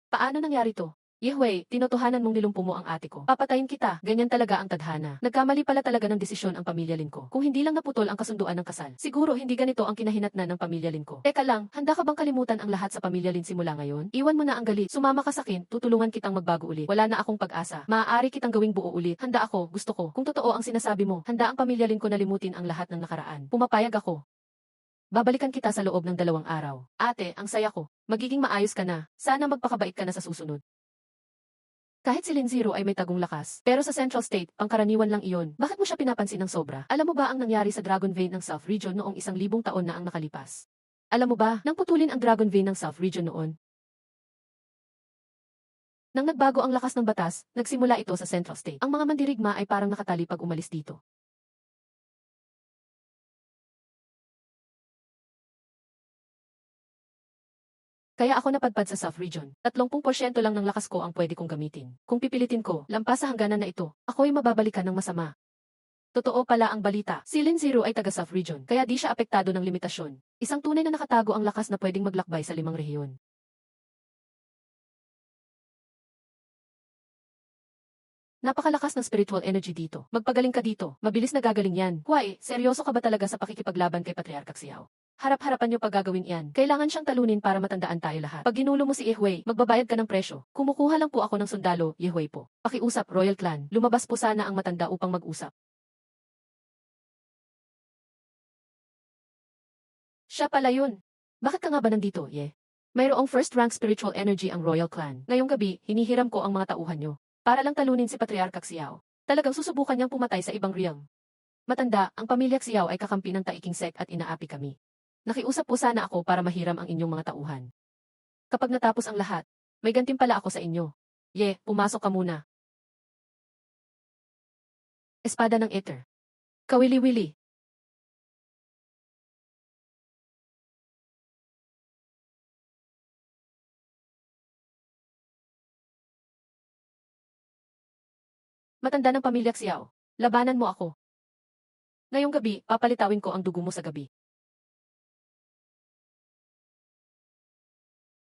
Paano nangyari to? Yehui, tinotohanan mong nilumpo mo ang ate ko. Papatayin kita. Ganyan talaga ang tadhana. Nagkamali pala talaga ng desisyon ang pamilya Lin ko. Kung hindi lang naputol ang kasunduan ng kasal, siguro hindi ganito ang kinahinatnan ng pamilya Lin ko. Teka lang, handa ka bang kalimutan ang lahat sa pamilya Lin simula ngayon? Iwan mo na ang galit. Sumama ka sa akin, tutulungan kitang magbago ulit. Wala na akong pag-asa. Maaari kitang gawing buo ulit. Handa ako, gusto ko. Kung totoo ang sinasabi mo, handa ang pamilya Lin ko na limutin ang lahat ng nakaraan. Pumapayag ako. Babalikan kita sa loob ng 2 araw. Ate, ang saya ko. Magiging maayos ka na. Sana magpakabait ka na sa susunod. Kahit si Lin Zero ay may tagong lakas, pero sa Central State, pangkaraniwan lang iyon. Bakit mo siya pinapansin ng sobra? Alam mo ba ang nangyari sa Dragon Vein ng South Region noong 1,000 taon na ang nakalipas? Alam mo ba, nang putulin ang Dragon Vein ng South Region noon? Nang nagbago ang lakas ng batas, nagsimula ito sa Central State. Ang mga mandirigma ay parang nakatali pag umalis dito. Kaya ako napadpad sa South Region. 30% lang ng lakas ko ang pwede kong gamitin. Kung pipilitin ko, lampas sa hangganan na ito, ako'y mababalikan ng masama. Totoo pala ang balita. Si Lin Zero ay taga South Region, kaya di siya apektado ng limitasyon. Isang tunay na nakatago ang lakas na pwedeng maglakbay sa 5 rehiyon. Napakalakas ng spiritual energy dito. Magpagaling ka dito. Mabilis na gagaling yan. Huwag, seryoso ka ba talaga sa pakikipaglaban kay Patriarka Xiao? Harap-harapan niyo pag gagawin yan. Kailangan siyang talunin para matandaan tayo lahat. Pag ginulo mo si Yehui, magbabayad ka ng presyo. Kumukuha lang po ako ng sundalo, Yehui po. Pakiusap, Royal Clan. Lumabas po sana ang matanda upang mag-usap. Siya pala yun. Bakit ka nga ba nandito, Ye? Mayroong first rank spiritual energy ang Royal Clan. Ngayong gabi, hinihiram ko ang mga tauhan niyo. Para lang talunin si Patriarka Xiao. Talagang susubukan niyang pumatay sa ibang realm. Matanda, ang pamilya Xiao ay kakampi ng Taiking Sek at inaapi kami. Nakiusap po sana ako para mahiram ang inyong mga tauhan. Kapag natapos ang lahat, may gantimpala ako sa inyo. Ye, pumasok ka muna. Espada ng Ether. Kawili-wili. Matanda ng pamilya Xiao. Labanan mo ako. Ngayong gabi, papalitawin ko ang dugo mo sa gabi.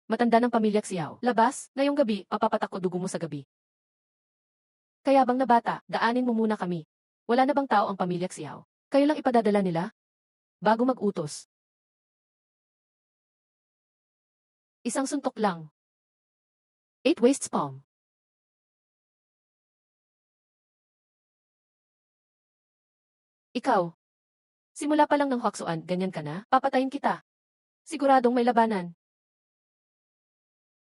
Matanda ng pamilya Xiao. Labas, ngayong gabi, papapatak ko dugo mo sa gabi. Kaya bang na bata, daanin mo muna kami. Wala na bang tao ang pamilya Xiao? Kayo lang ipadadala nila? Bago mag-utos. Isang suntok lang. 8 wastes palm. Ikaw. Simula pa lang ng Huaxuan, ganyan ka na? Papatayin kita. Siguradong may labanan.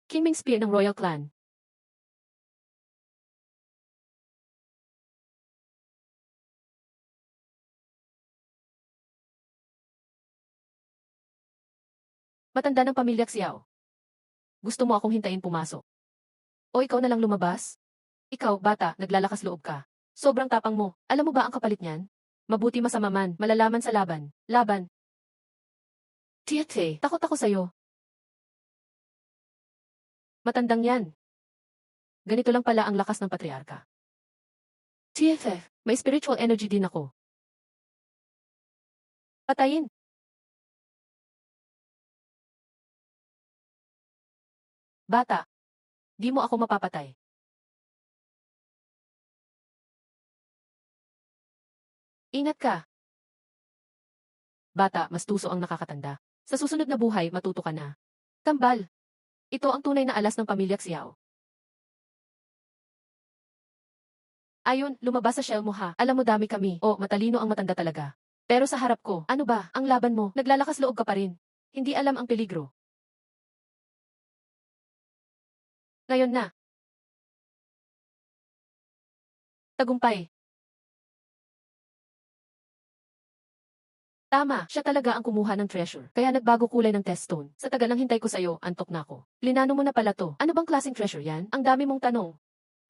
Qingming Spear ng Royal Clan. Matanda ng pamilya Xiao. Gusto mo akong hintayin pumasok? O ikaw na lang lumabas? Ikaw, bata, naglalakas loob ka. Sobrang tapang mo. Alam mo ba ang kapalit niyan? Mabuti masama man, malalaman sa laban. Laban. Tiete, takot ako sa'yo. Matandang yan. Ganito lang pala ang lakas ng patriarka. TFF, may spiritual energy din ako. Patayin. Bata, di mo ako mapapatay. Ingat ka. Bata, mas tuso ang nakakatanda. Sa susunod na buhay, matuto ka na. Kambal. Ito ang tunay na alas ng pamilya Xiao. Ayun, lumabas sa shell mo ha. Alam mo dami kami. O, matalino ang matanda talaga. Pero sa harap ko, ano ba, ang laban mo, naglalakas loob ka pa rin. Hindi alam ang peligro. Ngayon na. Tagumpay. Tama, siya talaga ang kumuha ng treasure. Kaya nagbago kulay ng test stone. Sa tagal ng hintay ko sa'yo, antok na ako. Linano mo na pala to. Ano bang klaseng treasure yan? Ang dami mong tanong.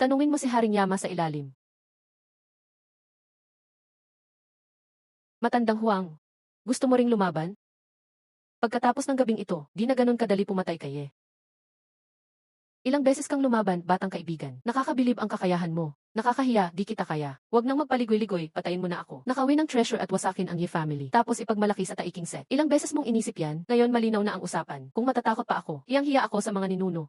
Tanungin mo si Haring Yama sa ilalim. Matandang Huang. Gusto mo ring lumaban? Pagkatapos ng gabing ito, di na ganun kadali pumatay kay Ye. Ilang beses kang lumaban, batang kaibigan. Nakakabilib ang kakayahan mo. Nakakahiya, di kita kaya. Huwag nang magpaligoy-ligoy, patayin mo na ako. Nakawin ng treasure at wasakin ang Ye family. Tapos ipagmalaki sa taiking set. Ilang beses mong inisip yan, ngayon malinaw na ang usapan. Kung matatakot pa ako, hiyang-hiya ako sa mga ninuno.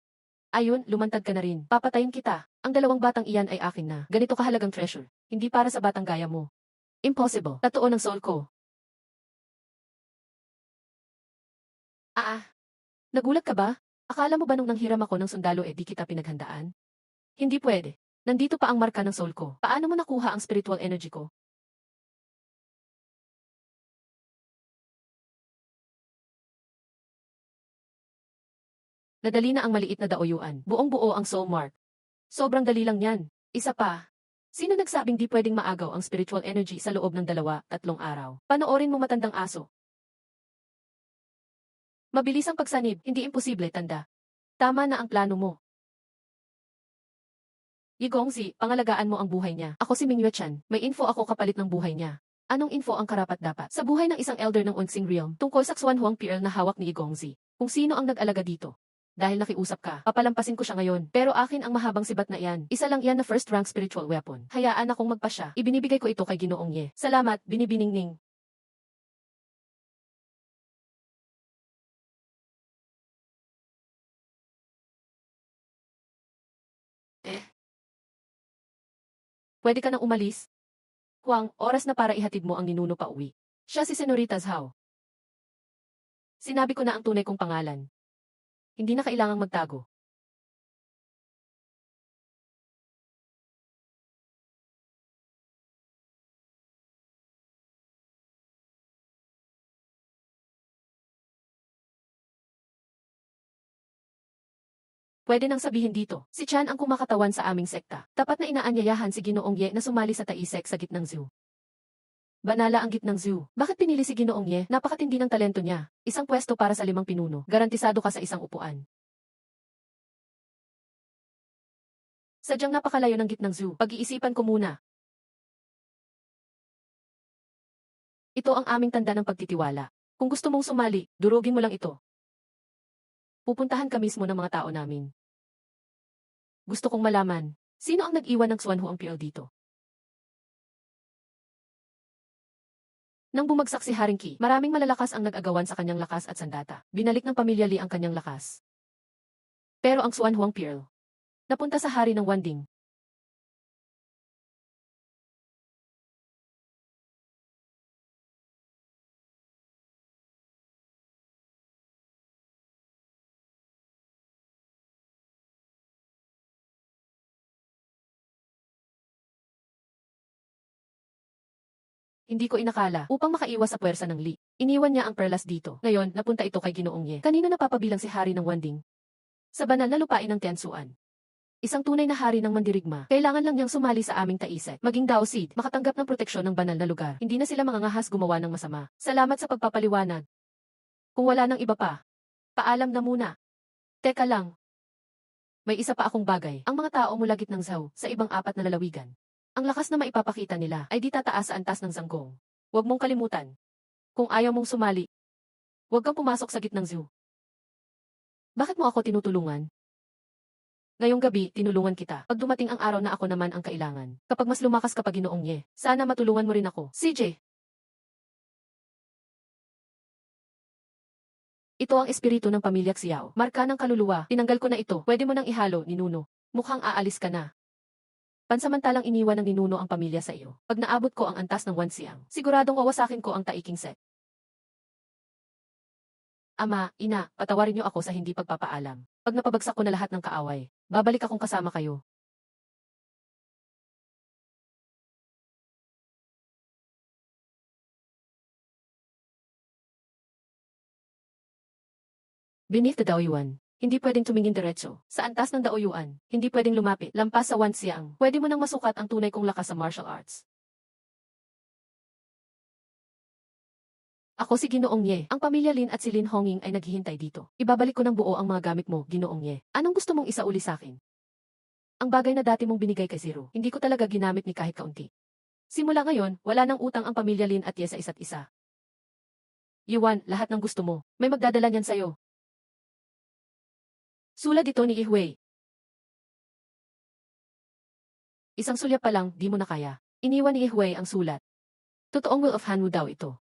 Ayun, lumantad ka na rin. Papatayin kita. Ang dalawang batang iyan ay akin na. Ganito kahalagang treasure. Hindi para sa batang gaya mo. Impossible. Totoo ng soul ko. Nagulat ka ba? Akala mo ba nung nanghiram ako ng sundalo di kita pinaghandaan? Hindi pwede. Nandito pa ang marka ng soul ko. Paano mo nakuha ang spiritual energy ko? Nadali na ang maliit na daoyuan. Buong-buo ang soul mark. Sobrang dali lang yan. Isa pa. Sino nagsabing di pwedeng maagaw ang spiritual energy sa loob ng 2-3 araw? Panoorin mo matandang aso. Mabilis ang pagsanib, hindi imposible, tanda. Tama na ang plano mo. Yi Gongzi, pangalagaan mo ang buhay niya. Ako si Ming Yue Chan, may info ako kapalit ng buhay niya. Anong info ang karapat-dapat? Sa buhay ng isang elder ng Unsing Realm, tungkol sa Xuan Huang Pearl na hawak ni Yi Gongzi. Kung sino ang nag-alaga dito. Dahil nakiusap ka, papalampasin ko siya ngayon. Pero akin ang mahabang sibat na iyan. Isa lang iyan na first rank spiritual weapon. Hayaan akong magpasya. Ibinibigay ko ito kay Ginoong Ye. Salamat, binibiningning. Eh, pwede ka nang umalis? Huang, oras na para ihatid mo ang ninuno pa uwi. Siya si Senorita Zhao. Sinabi ko na ang tunay kong pangalan. Hindi na kailangang magtago. Pwede nang sabihin dito, si Chan ang kumakatawan sa aming sekta. Tapat na inaanyayahan si Ginoong Ye na sumali sa taisek sa gitnang zoo. Banala ang gitnang zoo. Bakit pinili si Ginoong Ye? Napakatindi ng talento niya. Isang pwesto para sa 5 pinuno. Garantisado ka sa isang upuan. Sadyang napakalayo ng gitnang zoo. Pag-iisipan ko muna. Ito ang aming tanda ng pagtitiwala. Kung gusto mong sumali, durugin mo lang ito. Pupuntahan ka mismo ng mga tao namin. Gusto kong malaman, sino ang nag-iwan ng Xuanhu ang PL dito? Nang bumagsak si Haring Qi, maraming malalakas ang nag-agawan sa kanyang lakas at sandata. Binalik ng pamilya Li ang kanyang lakas. Pero ang Xuanhu ang Pearl, napunta sa hari ng Wanding. Hindi ko inakala upang makaiwas sa puwersa ng Li. Iniwan niya ang perlas dito. Ngayon, napunta ito kay Ginoong Ye. Kanino napapabilang si hari ng Wanding? Sa banal na lupain ng Tiansuan. Isang tunay na hari ng mandirigma. Kailangan lang niyang sumali sa aming taisek. Maging Dao Seed, makatanggap ng proteksyon ng banal na lugar. Hindi na sila mangangahas gumawa ng masama. Salamat sa pagpapaliwanag. Kung wala nang iba pa, paalam na muna. Teka lang. May isa pa akong bagay. Ang mga tao mula gitnang Zhao sa ibang 4 na lalawigan. Ang lakas na maipapakita nila ay di tataas sa antas ng Zanggong. Huwag mong kalimutan. Kung ayaw mong sumali, huwag kang pumasok sa gitnang zoo. Bakit mo ako tinutulungan? Ngayong gabi, tinulungan kita. Pag dumating ang araw na ako naman ang kailangan. Kapag mas lumakas ka pa Ginoong Ye, sana matulungan mo rin ako. CJ! Ito ang espiritu ng pamilya Xiao. Marka ng kaluluwa. Tinanggal ko na ito. Pwede mo nang ihalo, Ninuno. Mukhang aalis ka na. Pansamantalang iniwan ng Ninuno ang pamilya sa iyo. Pag naabot ko ang antas ng Wanxiang, siguradong wawasakin ko ang Taiking Set. Ama, ina, patawarin niyo ako sa hindi pagpapaalam. Pag napabagsak ko na lahat ng kaaway, babalik akong kasama kayo. Beneath the Daoyuan, hindi pwedeng tumingin diretso. Sa antas ng Daoyuan, hindi pwedeng lumapit. Lampas sa Wanxiang, pwede mo nang masukat ang tunay kong lakas sa martial arts. Ako si Ginoong Ye. Ang pamilya Lin at si Lin Honging ay naghihintay dito. Ibabalik ko ng buo ang mga gamit mo, Ginoong Ye. Anong gusto mong isauli sa akin? Ang bagay na dati mong binigay kay Zero, hindi ko talaga ginamit ni kahit kaunti. Simula ngayon, wala nang utang ang pamilya Lin at Ye sa isa't isa. Yuan, lahat ng gusto mo, may magdadala niyan sa'yo. Sulat ito ni Ihui. Isang sulyap pa lang, di mo na kaya. Iniwan ni Ihui ang sulat. Totoong Will of Hanwu daw ito.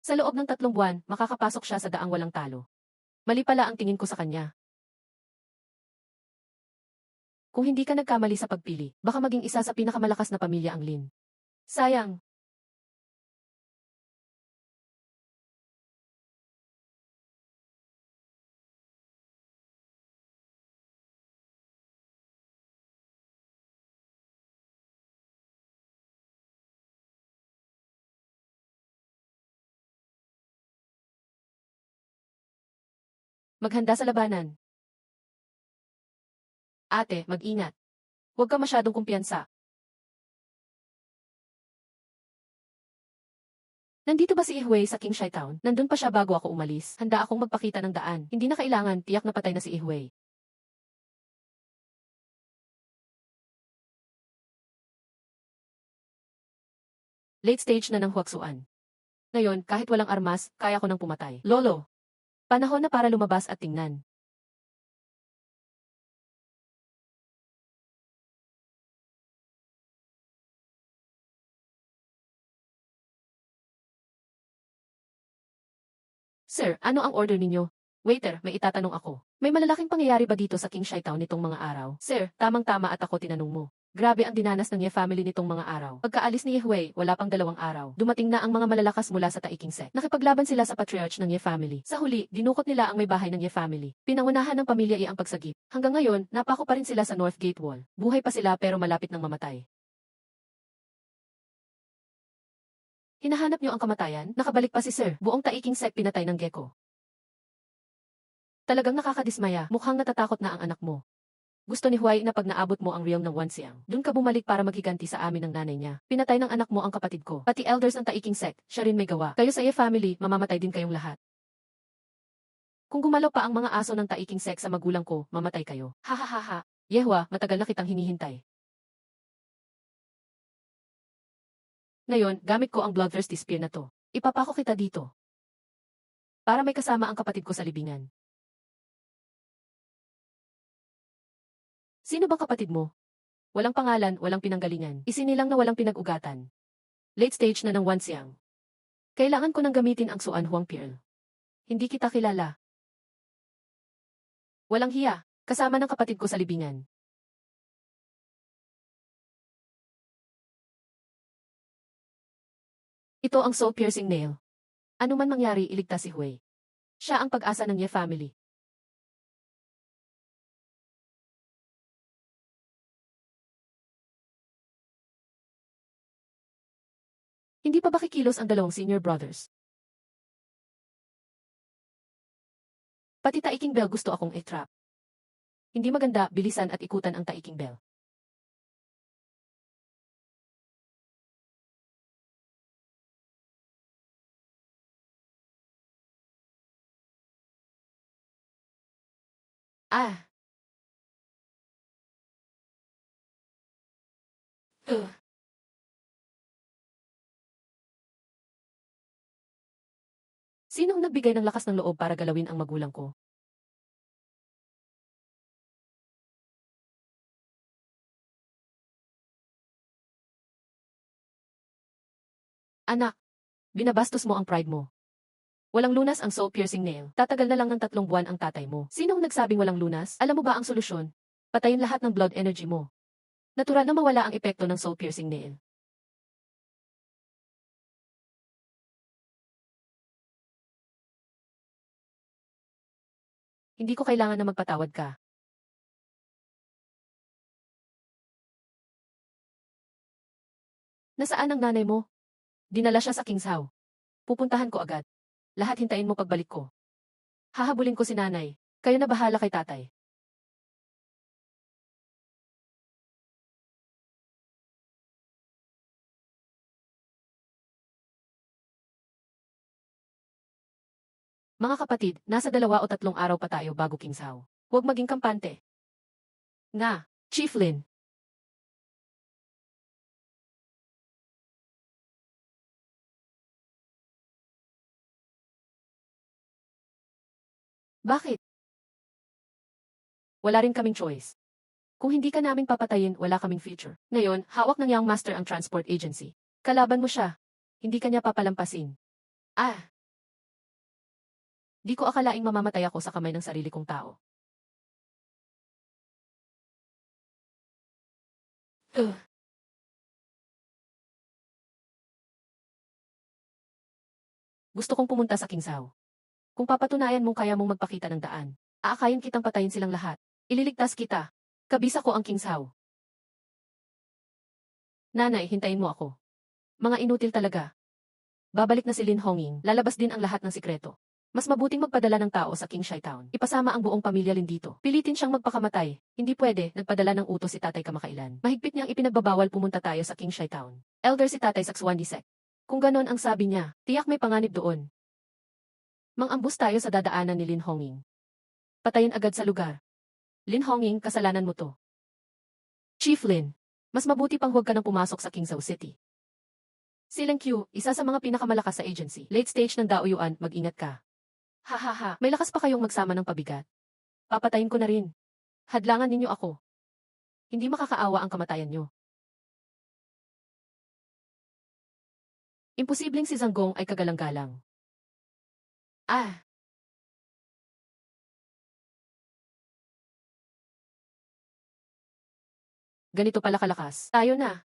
Sa loob ng 3 buwan, makakapasok siya sa daang walang talo. Mali pala ang tingin ko sa kanya. Kung hindi ka nagkamali sa pagpili, baka maging isa sa pinakamalakas na pamilya ang Lin. Sayang. Maghanda sa labanan. Ate, mag-ingat. Huwag ka masyadong kumpiyansa. Nandito ba si Ihui sa King Shai Town? Nandun pa siya bago ako umalis. Handa akong magpakita ng daan. Hindi na kailangan, tiyak na patay na si Ihui. Late stage na ng Huaksuan. Ngayon, kahit walang armas, kaya ko nang pumatay. Lolo! Panahon na para lumabas at tingnan. Sir, ano ang order ninyo? Waiter, may itatanong ako. May malalaking pangyayari ba dito sa King Shai Town nitong mga araw? Sir, tamang-tama at ako tinanong mo. Grabe ang dinanas ng Ye family nitong mga araw. Pagkaalis ni Yehui, wala pang 2 araw. Dumating na ang mga malalakas mula sa Taiking Set. Nakipaglaban sila sa patriarch ng Ye family. Sa huli, dinukot nila ang may bahay ng Ye family. Pinangunahan ng pamilya ang pagsagip. Hanggang ngayon, napako pa rin sila sa North Gate Wall. Buhay pa sila pero malapit ng mamatay. Hinahanap niyo ang kamatayan? Nakabalik pa si Sir. Buong Taiking Set pinatay ng Gecko. Talagang nakakadismaya. Mukhang natatakot na ang anak mo. Gusto ni Huay na pag naabot mo ang realm ng Wanxiang, dun ka bumalik para maghiganti sa amin ng nanay niya. Pinatay ng anak mo ang kapatid ko. Pati elders ng Taiking Sect, siya rin may gawa. Kayo sa Ye family, mamamatay din kayong lahat. Kung gumalaw pa ang mga aso ng Taiking Sect sa magulang ko, mamatay kayo. Ha ha ha ha. Yehua, matagal na kitang hinihintay. Ngayon, gamit ko ang Bloodthirsty Spear na to. Ipapako kita dito. Para may kasama ang kapatid ko sa libingan. Sino bang kapatid mo? Walang pangalan, walang pinanggalingan. Isinilang na walang pinag-ugatan. Late stage na ng Wanxiang. Kailangan ko nang gamitin ang Suan Huang Pearl. Hindi kita kilala. Walang hiya, kasama ng kapatid ko sa libingan. Ito ang soul-piercing nail. Ano man mangyari, iligtas si Hui. Siya ang pag-asa ng Ye family. Hindi pa ba kikilos ang dalawang senior brothers? Pati Taiking Bell gusto akong i-trap. Hindi maganda, bilisan at ikutan ang Taiking Bell. Ah! Ugh. Sinong nagbigay ng lakas ng loob para galawin ang magulang ko? Anak, binabastos mo ang pride mo. Walang lunas ang soul-piercing nail. Tatagal na lang ng 3 buwan ang tatay mo. Sinong nagsabing walang lunas? Alam mo ba ang solusyon? Patayin lahat ng blood energy mo. Natural na mawala ang epekto ng soul-piercing nail. Hindi ko kailangan na magpatawad ka. Nasaan ang nanay mo? Dinala siya sa Kingshaw. Pupuntahan ko agad. Lahat hintayin mo pagbalik ko. Hahabulin ko si nanay. Kayo na bahala kay tatay. Mga kapatid, nasa 2 o 3 araw pa tayo bago Kingshaw. Huwag maging kampante. Nga, Chief Lin. Bakit? Wala rin kaming choice. Kung hindi ka namin papatayin, wala kaming future. Ngayon, hawak ng Young Master ang transport agency. Kalaban mo siya. Hindi kanya papalampasin. Ah! Di ko akalaing mamamatay ako sa kamay ng sarili kong tao. Ugh. Gusto kong pumunta sa Kingshaw. Kung papatunayan mong kaya mong magpakita ng daan, aakayin kitang patayin silang lahat. Ililigtas kita. Kabisa ko ang Kingshaw. Nanay, hintayin mo ako. Mga inutil talaga. Babalik na si Lin Honging, lalabas din ang lahat ng sikreto. Mas mabuting magpadala ng tao sa King Shai Town. Ipasama ang buong pamilya Lin dito. Pilitin siyang magpakamatay. Hindi pwede, nagpadala ng utos si tatay kamakailan. Mahigpit niyang ipinagbabawal pumunta tayo sa King Shai Town. Elder si tatay Sakswandi Sek. Kung ganon ang sabi niya, tiyak may panganib doon. Mang-ambus tayo sa dadaanan ni Lin Honging. Patayin agad sa lugar. Lin Honging, kasalanan mo to. Chief Lin, mas mabuti pang huwag ka nang pumasok sa Kingshaw City. Si Leng Q, isa sa mga pinakamalakas sa agency. Late stage ng Daoyuan, mag-ingat ka. Hahaha, may lakas pa kayong magsama ng pabigat. Papatayin ko na rin. Hadlangan ninyo ako. Hindi makakaawa ang kamatayan nyo. Imposibleng si Zanggong ay kagalang-galang. Ah! Ganito pala kalakas. Tayo na.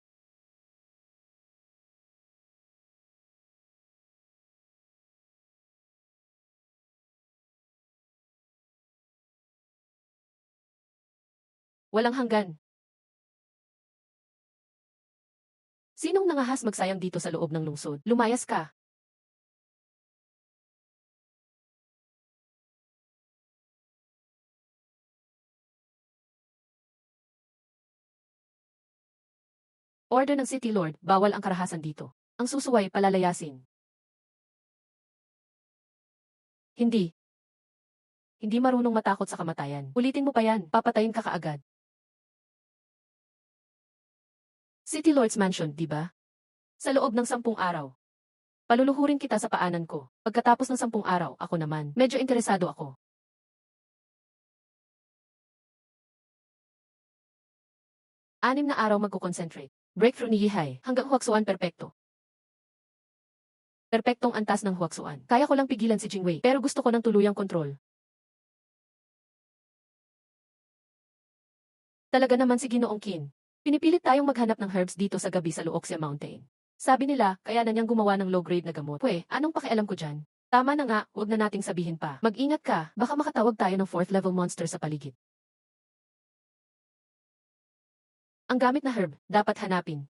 Walang hanggan. Sinong nangahas magsayang dito sa loob ng lungsod? Lumayas ka. Order ng City Lord, bawal ang karahasan dito. Ang susuway palalayasin. Hindi. Hindi marunong matakot sa kamatayan. Ulitin mo pa yan, papatayin ka kaagad. City Lord's Mansion, di ba? Sa loob ng 10 araw. Paluluhurin kita sa paanan ko. Pagkatapos ng 10 araw, ako naman. Medyo interesado ako. 6 na araw magko-concentrate. Breakthrough ni Yihai hanggang Huaxuan perpekto. Perpektong antas ng Huaxuan. Kaya ko lang pigilan si Jingwei, pero gusto ko ng tuluyang kontrol. Talaga naman si Ginoong Qin. Pinipilit tayong maghanap ng herbs dito sa gabi sa Luoxia Mountain. Sabi nila, kaya na niyang gumawa ng low-grade na gamot. Pwe, anong pakialam ko dyan? Tama na nga, huwag na nating sabihin pa. Mag-ingat ka, baka makatawag tayo ng 4th level monster sa paligid. Ang gamit na herb, dapat hanapin.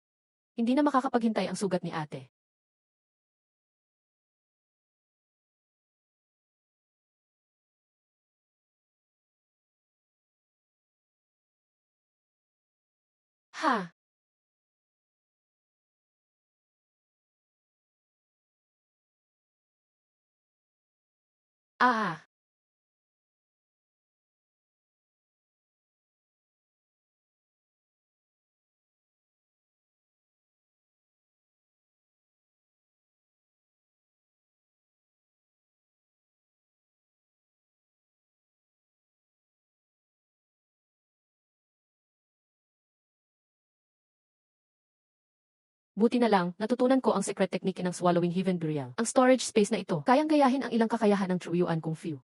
Hindi na makakapaghintay ang sugat ni ate. Haha. Ah. Buti na lang, natutunan ko ang secret technique ng swallowing heaven burial. Ang storage space na ito, kayang gayahin ang ilang kakayahan ng Truyuan Kung Fu.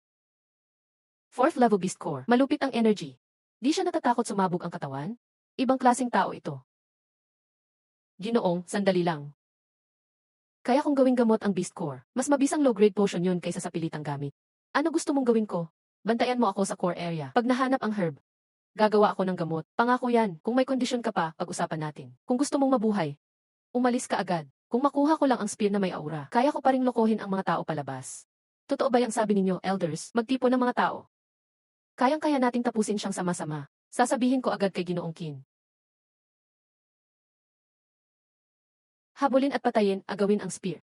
Fourth level beast core, malupit ang energy. Di siya natatakot sumabog ang katawan? Ibang klaseng tao ito. Ginoong, sandali lang. Kaya kung gawing gamot ang beast core, mas mabisang low-grade potion yun kaysa sa pilitang gamit. Ano gusto mong gawin ko? Bantayan mo ako sa core area. Pag nahanap ang herb, gagawa ako ng gamot. Pangako yan, kung may kondisyon ka pa, pag-usapan natin. Kung gusto mong mabuhay, umalis ka agad. Kung makuha ko lang ang spear na may aura, kaya ko pa ring lokohin ang mga tao palabas. Totoo ba yung sabi ninyo, elders, magtipo ng mga tao? Kayang-kaya nating tapusin siyang sama-sama. Sasabihin ko agad kay Ginoong Qin. Habulin at patayin, agawin ang spear.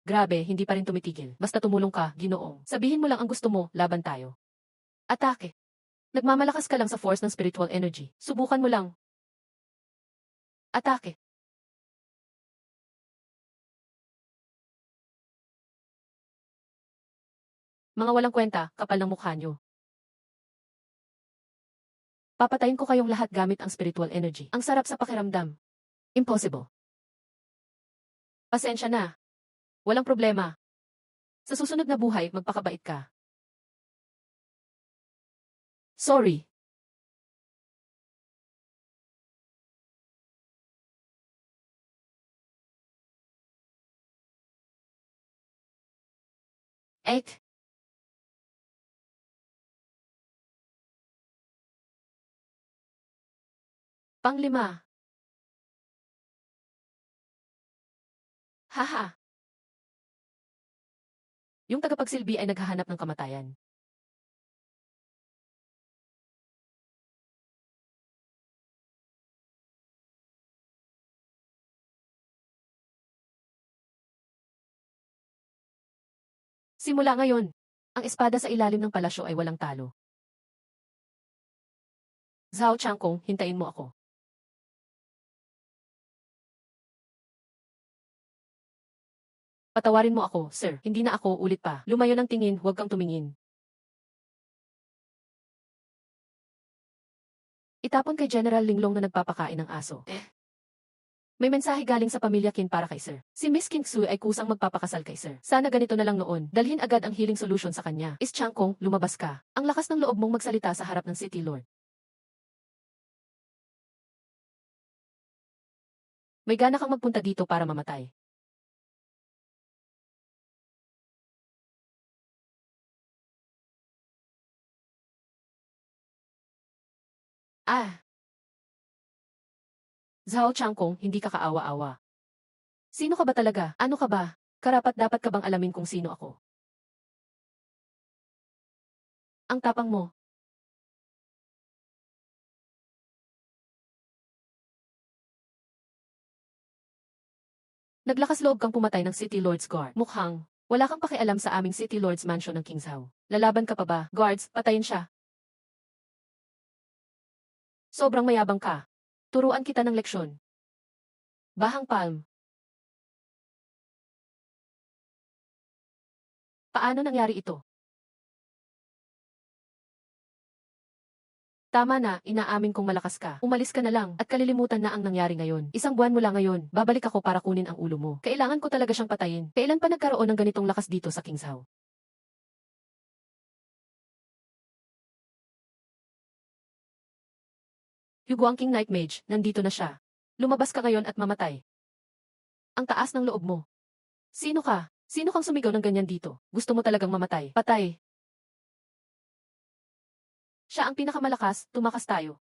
Grabe, hindi pa rin tumitigil. Basta tumulong ka, Ginoong. Sabihin mo lang ang gusto mo, laban tayo. Atake. Nagmamalakas ka lang sa force ng spiritual energy. Subukan mo lang. Atake. Mga walang kwenta, kapal ng mukha nyo. Papatayin ko kayong lahat gamit ang spiritual energy. Ang sarap sa pakiramdam. Impossible. Pasensya na. Walang problema. Sa susunod na buhay, magpakabait ka. Sorry. Ek. Panglima. Haha. Yung tagapagsilbi ay naghahanap ng kamatayan. Simula ngayon, ang espada sa ilalim ng palasyo ay walang talo. Zhao Changkong, hintayin mo ako. Patawarin mo ako, sir. Hindi na ako ulit pa. Lumayo ng tingin, huwag kang tumingin. Itapon kay General Linglong na nagpapakain ng aso. May mensahe galing sa pamilya Qin para kay sir. Si Miss King Su ay kusang magpapakasal kay sir. Sana ganito na lang noon. Dalhin agad ang healing solution sa kanya. Is Changkong, lumabas ka. Ang lakas ng loob mong magsalita sa harap ng City Lord. May gana kang magpunta dito para mamatay. Ah! Zhao Changkong, hindi ka kaawa-awa. Sino ka ba talaga? Ano ka ba? Karapat-dapat ka bang alamin kung sino ako? Ang tapang mo. Naglakas loob kang pumatay ng City Lord's Guard. Mukhang, wala kang pakialam sa aming City Lord's Mansion ng Kingshaw. Lalaban ka pa ba? Guards, patayin siya. Sobrang mayabang ka. Turuan kita ng leksyon. Bahang palm. Paano nangyari ito? Tama na, inaamin kong malakas ka. Umalis ka na lang, at kalilimutan na ang nangyari ngayon. Isang buwan mo lang ngayon, babalik ako para kunin ang ulo mo. Kailangan ko talaga siyang patayin. Kailan pa nagkaroon ng ganitong lakas dito sa Kingshaw? Yuguang King Night Mage, nandito na siya. Lumabas ka ngayon at mamatay. Ang taas ng loob mo. Sino ka? Sino kang sumigaw ng ganyan dito? Gusto mo talagang mamatay? Patay. Siya ang pinakamalakas, tumakas tayo.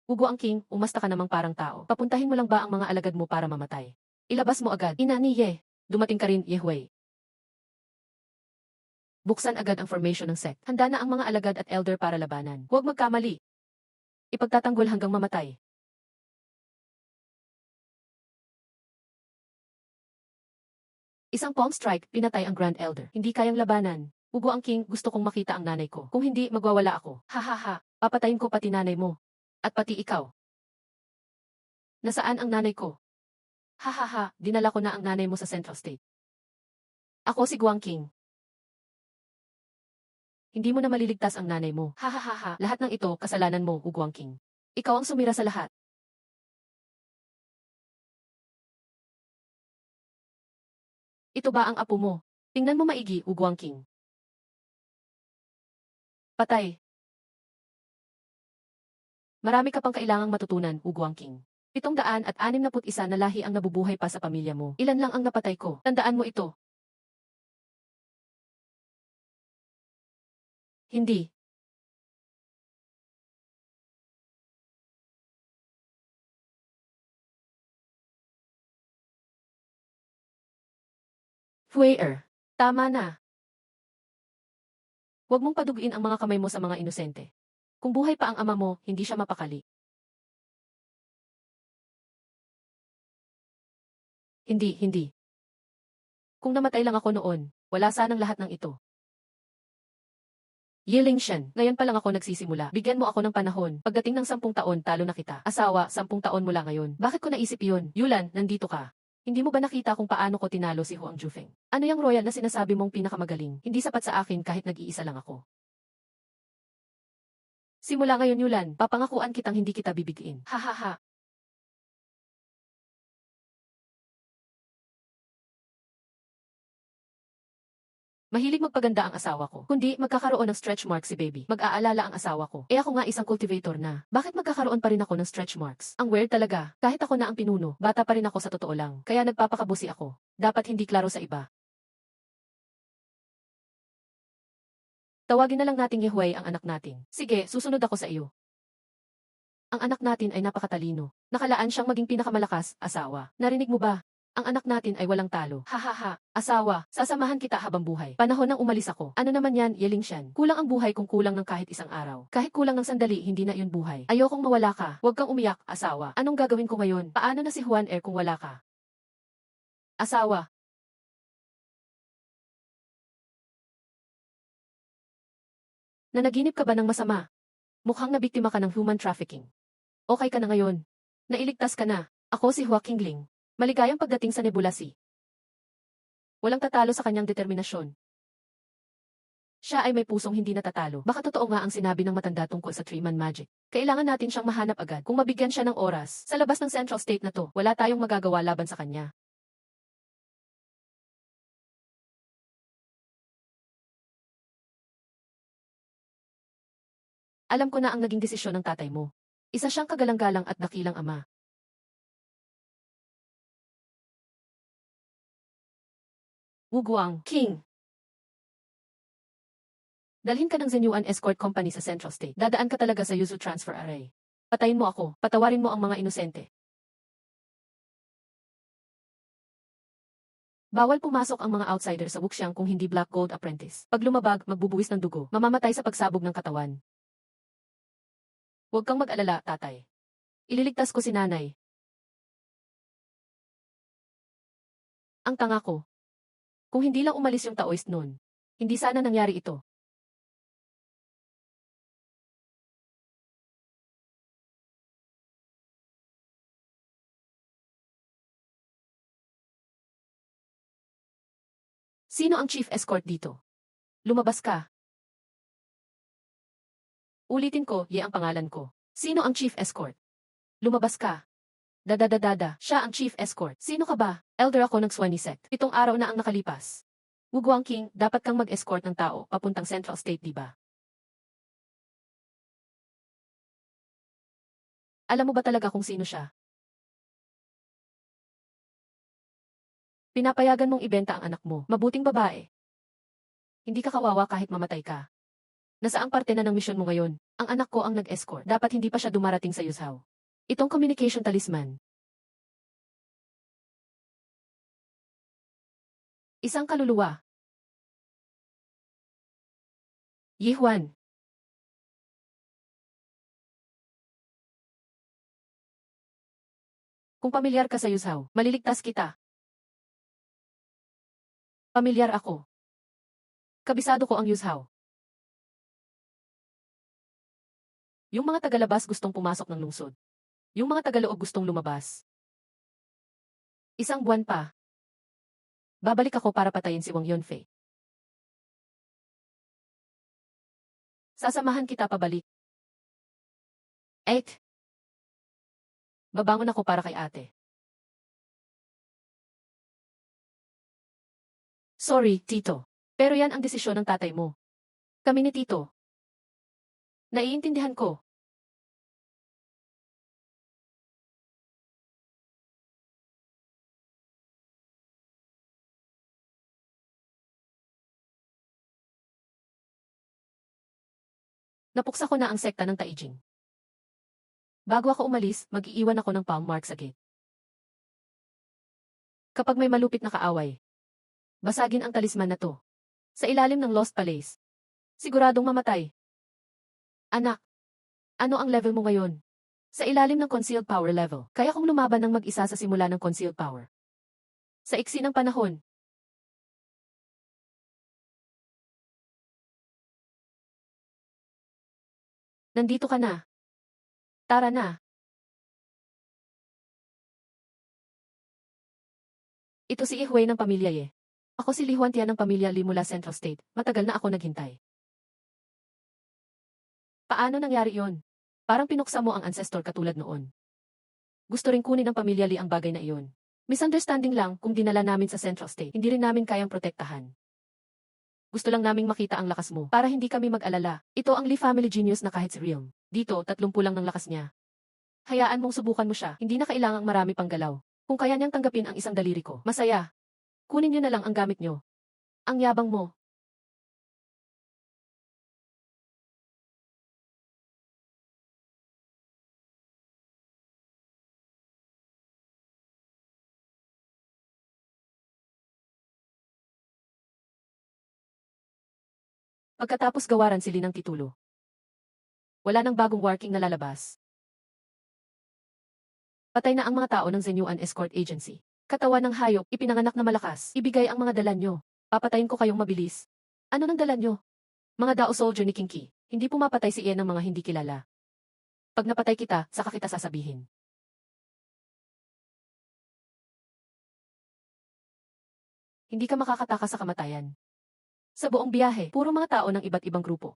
Yuguang King, umasta ka namang parang tao. Papuntahin mo lang ba ang mga alagad mo para mamatay? Ilabas mo agad. Ina ni Ye. Dumating ka rin, Yehui. Buksan agad ang formation ng sect. Handa na ang mga alagad at elder para labanan. Huwag magkamali. Ipagtatanggol hanggang mamatay. Isang palm strike, pinatay ang Grand Elder. Hindi kayang labanan. Ugo ang king, gusto kong makita ang nanay ko. Kung hindi, magwawala ako. Hahaha, papatayin ko pati nanay mo. At pati ikaw. Nasaan ang nanay ko? Hahaha, dinala ko na ang nanay mo sa Central State. Ako si Guang King. Hindi mo na maliligtas ang nanay mo. Hahaha, lahat ng ito, kasalanan mo, Guang King. Ikaw ang sumira sa lahat. Ito ba ang apo mo? Tingnan mo maigi, Guang King. Patay. Marami ka pang kailangang matutunan, Guang King. 761 na lahi ang nabubuhay pa sa pamilya mo. Ilan lang ang napatay ko. Tandaan mo ito. Hindi. Fuer. Tama na. Huwag mong paduguin ang mga kamay mo sa mga inosente. Kung buhay pa ang ama mo, hindi siya mapakali. Hindi. Kung namatay lang ako noon, wala sanang lahat ng ito. Yiling Shen, ngayon pa lang ako nagsisimula. Bigyan mo ako ng panahon. Pagdating ng 10 taon, talo na kita. Asawa, 10 taon mula ngayon. Bakit ko naisip yun? Yulan, nandito ka. Hindi mo ba nakita kung paano ko tinalo si Huang Jufeng? Ano yung royal na sinasabi mong pinakamagaling? Hindi sapat sa akin kahit nag-iisa lang ako. Simula ngayon Yulan, papangakuan kitang hindi kita bibigtiin. Hahaha. Mahilig magpaganda ang asawa ko. Kundi magkakaroon ng stretch marks si baby. Mag-aalala ang asawa ko. Eh ako nga isang cultivator na. Bakit magkakaroon pa rin ako ng stretch marks? Ang weird talaga. Kahit ako na ang pinuno, bata pa rin ako sa totoo lang. Kaya nagpapakabusi ako. Dapat hindi klaro sa iba. Tawagin na lang nating Yehuay ang anak natin. Sige, susunod ako sa iyo. Ang anak natin ay napakatalino. Nakalaan siyang maging pinakamalakas, asawa. Narinig mo ba? Ang anak natin ay walang talo. Hahaha, asawa, sasamahan kita habang buhay. Panahon nang umalis ako. Ano naman yan, Yeling Shan? Kulang ang buhay kung kulang ng kahit isang araw. Kahit kulang ng sandali, hindi na yun buhay. Ayokong mawala ka. Huwag kang umiyak, asawa. Anong gagawin ko ngayon? Paano na si Juan Air kung wala ka? Asawa. Nanaginip ka ba ng masama? Mukhang nabiktima ka ng human trafficking. Okay ka na ngayon. Nailigtas ka na. Ako si Hua Qingling. Maligayang pagdating sa Nebula Sea. Walang tatalo sa kanyang determinasyon. Siya ay may pusong hindi natatalo. Baka totoo nga ang sinabi ng matanda tungkol sa three-man magic. Kailangan natin siyang mahanap agad. Kung mabigyan siya ng oras, sa labas ng Central State na to, wala tayong magagawa laban sa kanya. Alam ko na ang naging desisyon ng tatay mo. Isa siyang kagalang-galang at dakilang ama. Wu Guang, King. Dalhin ka ng Zenyuan Escort Company sa Central State. Dadaan ka talaga sa Yuzu Transfer Array. Patayin mo ako. Patawarin mo ang mga inosente. Bawal pumasok ang mga outsider sa Wuxiang kung hindi Black Gold Apprentice. Pag lumabag, magbubuwis ng dugo. Mamamatay sa pagsabog ng katawan. Huwag kang mag-alala, tatay. Ililigtas ko si nanay. Ang tanga ko. Kung hindi lang umalis yung Taoist noon, hindi sana nangyari ito. Sino ang chief escort dito? Lumabas ka. Ulitin ko, ye ang pangalan ko. Sino ang chief escort? Lumabas ka. Dadadadada, siya ang chief escort. Sino ka ba? Elder ako ng Swanee Sect. 7 araw na ang nakalipas. Wu Guang King, dapat kang mag-escort ng tao papuntang Central State, di ba? Alam mo ba talaga kung sino siya? Pinapayagan mong ibenta ang anak mo. Mabuting babae. Hindi ka kawawa kahit mamatay ka. Nasaang parte na ng misyon mo ngayon? Ang anak ko ang nag-escort. Dapat hindi pa siya dumarating sa Yuzhou. Itong communication talisman. Isang kaluluwa. Yi Huan. Kung pamilyar ka sa Yuzhao, maliligtas kita. Pamilyar ako. Kabisado ko ang Yuzhao. Yung mga tagalabas gustong pumasok ng lungsod. Yung mga tagaloob gustong lumabas. Isang buwan pa. Babalik ako para patayin si Wang Yunfei. Sasamahan kita pabalik. 8. Babangon ako para kay ate. Sorry, Tito. Pero yan ang desisyon ng tatay mo. Kami ni Tito. Naiintindihan ko. Napuksa ko na ang sekta ng Taijing. Bago ako umalis, mag-iiwan ako ng palm mark sa gate. Kapag may malupit na kaaway, basagin ang talisman na to. Sa ilalim ng Lost Palace. Siguradong mamatay. Anak, ano ang level mo ngayon? Sa ilalim ng Concealed Power level, kaya kong lumaban ng mag-isa sa simula ng Concealed Power. Sa iksi ng panahon. Nandito ka na. Tara na. Ito si Ihuay ng pamilya Ye. Ako si Li Huantia ng pamilya Li mula Central State. Matagal na ako naghintay. Paano nangyari yon? Parang pinuksa mo ang ancestor katulad noon. Gusto ring kunin ng pamilya Li ang bagay na iyon. Misunderstanding lang kung dinala namin sa Central State. Hindi rin namin kayang protektahan. Gusto lang naming makita ang lakas mo para hindi kami mag-alala. Ito ang Li family genius na kahit si Realm. Dito, 30 lang ng lakas niya. Hayaan mong subukan mo siya. Hindi na kailangang marami pang galaw. Kung kaya niyang tanggapin ang isang daliri ko, masaya. Kunin niyo na lang ang gamit niyo. Ang yabang mo. Pagkatapos gawaran sila ng titulo. Wala nang bagong working na lalabas. Patay na ang mga tao ng Zenyuan Escort Agency. Katawan ng hayop, ipinanganak na malakas. Ibigay ang mga dala nyo. Papatayin ko kayong mabilis. Ano nang dala nyo? Mga Dao soldier ni King Qi. Hindi pumapatay si Ian ng mga hindi kilala. Pag napatay kita, saka kita sasabihin. Hindi ka makakatakas sa kamatayan. Sa buong biyahe, puro mga tao ng iba't ibang grupo.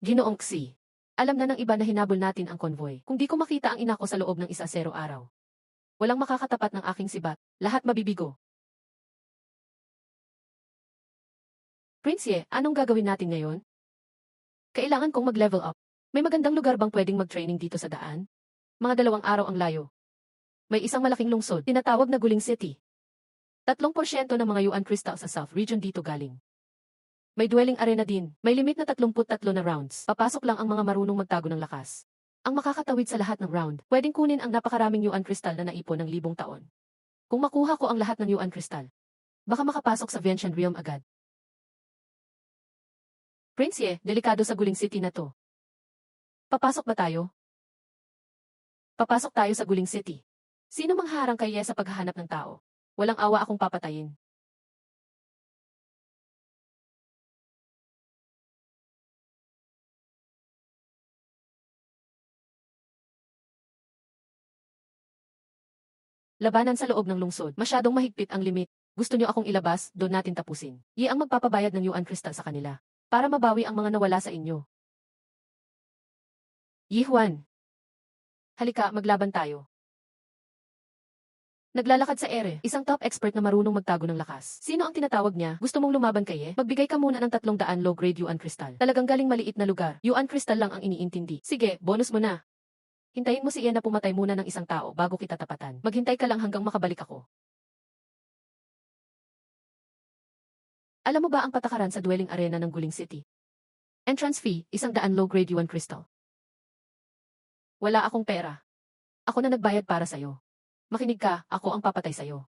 Ginoong Xi. Alam na ng iba na hinabol natin ang convoy. Kung di ko makita ang ina ko sa loob ng 10 araw. Walang makakatapat ng aking sibat. Lahat mabibigo. Prince Ye, anong gagawin natin ngayon? Kailangan kong mag-level up. May magandang lugar bang pwedeng mag-training dito sa daan? Mga 2 araw ang layo. May isang malaking lungsod, tinatawag na Guling City. 3% ng mga Yuan Crystal sa South Region dito galing. May dwelling arena din. May limit na 33 na rounds. Papasok lang ang mga marunong magtago ng lakas. Ang makakatawid sa lahat ng round, pwedeng kunin ang napakaraming Yuan Crystal na naipon ng 1,000 taon. Kung makuha ko ang lahat ng Yuan Crystal, baka makapasok sa Vientiane Realm agad. Prince Ye, delikado sa Guling City na to. Papasok ba tayo? Papasok tayo sa Guling City. Sino mangharang kay Ye sa paghahanap ng tao? Walang awa akong papatayin. Labanan sa loob ng lungsod. Masyadong mahigpit ang limit. Gusto niyo akong ilabas, doon natin tapusin. Ye ang magpapabayad ng Yuan Crystal sa kanila. Para mabawi ang mga nawala sa inyo. Yi Huan. Halika, maglaban tayo. Naglalakad sa ere, isang top expert na marunong magtago ng lakas. Sino ang tinatawag niya? Gusto mong lumaban kay Ye? Magbigay ka muna ng 300 low-grade Yuan Crystal. Talagang galing maliit na lugar. Yuan Crystal lang ang iniintindi. Sige, bonus mo na. Hintayin mo si Ian na pumatay muna ng isang tao bago kita tapatan. Maghintay ka lang hanggang makabalik ako. Alam mo ba ang patakaran sa dwelling arena ng Guling City? Entrance fee, 100 low-grade Yuan Crystal. Wala akong pera. Ako na nagbayad para sa'yo. Makinig ka, ako ang papatay sa'yo.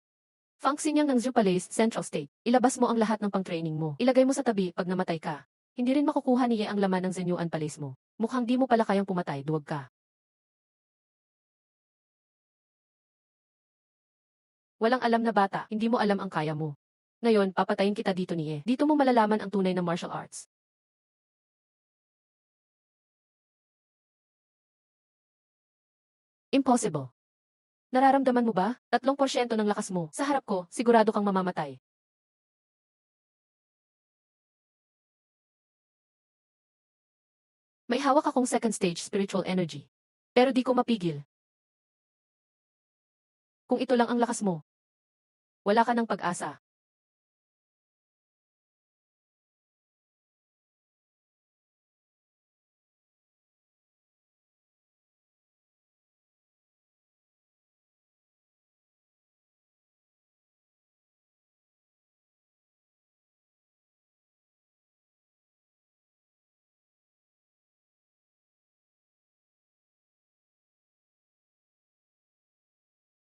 Function ng Zoo Palace, Central State. Ilabas mo ang lahat ng pang-training mo. Ilagay mo sa tabi pag namatay ka. Hindi rin makukuha ni ang laman ng Zenuan Palace mo. Mukhang di mo pala kayang pumatay, duwag ka. Walang alam na bata, hindi mo alam ang kaya mo. Ngayon, papatayin kita dito ni. Dito mo malalaman ang tunay na martial arts. Impossible. Nararamdaman mo ba? 3% ng lakas mo. Sa harap ko, sigurado kang mamamatay. May hawak akong second stage spiritual energy. Pero di ko mapigil. Kung ito lang ang lakas mo, wala ka ng pag-asa.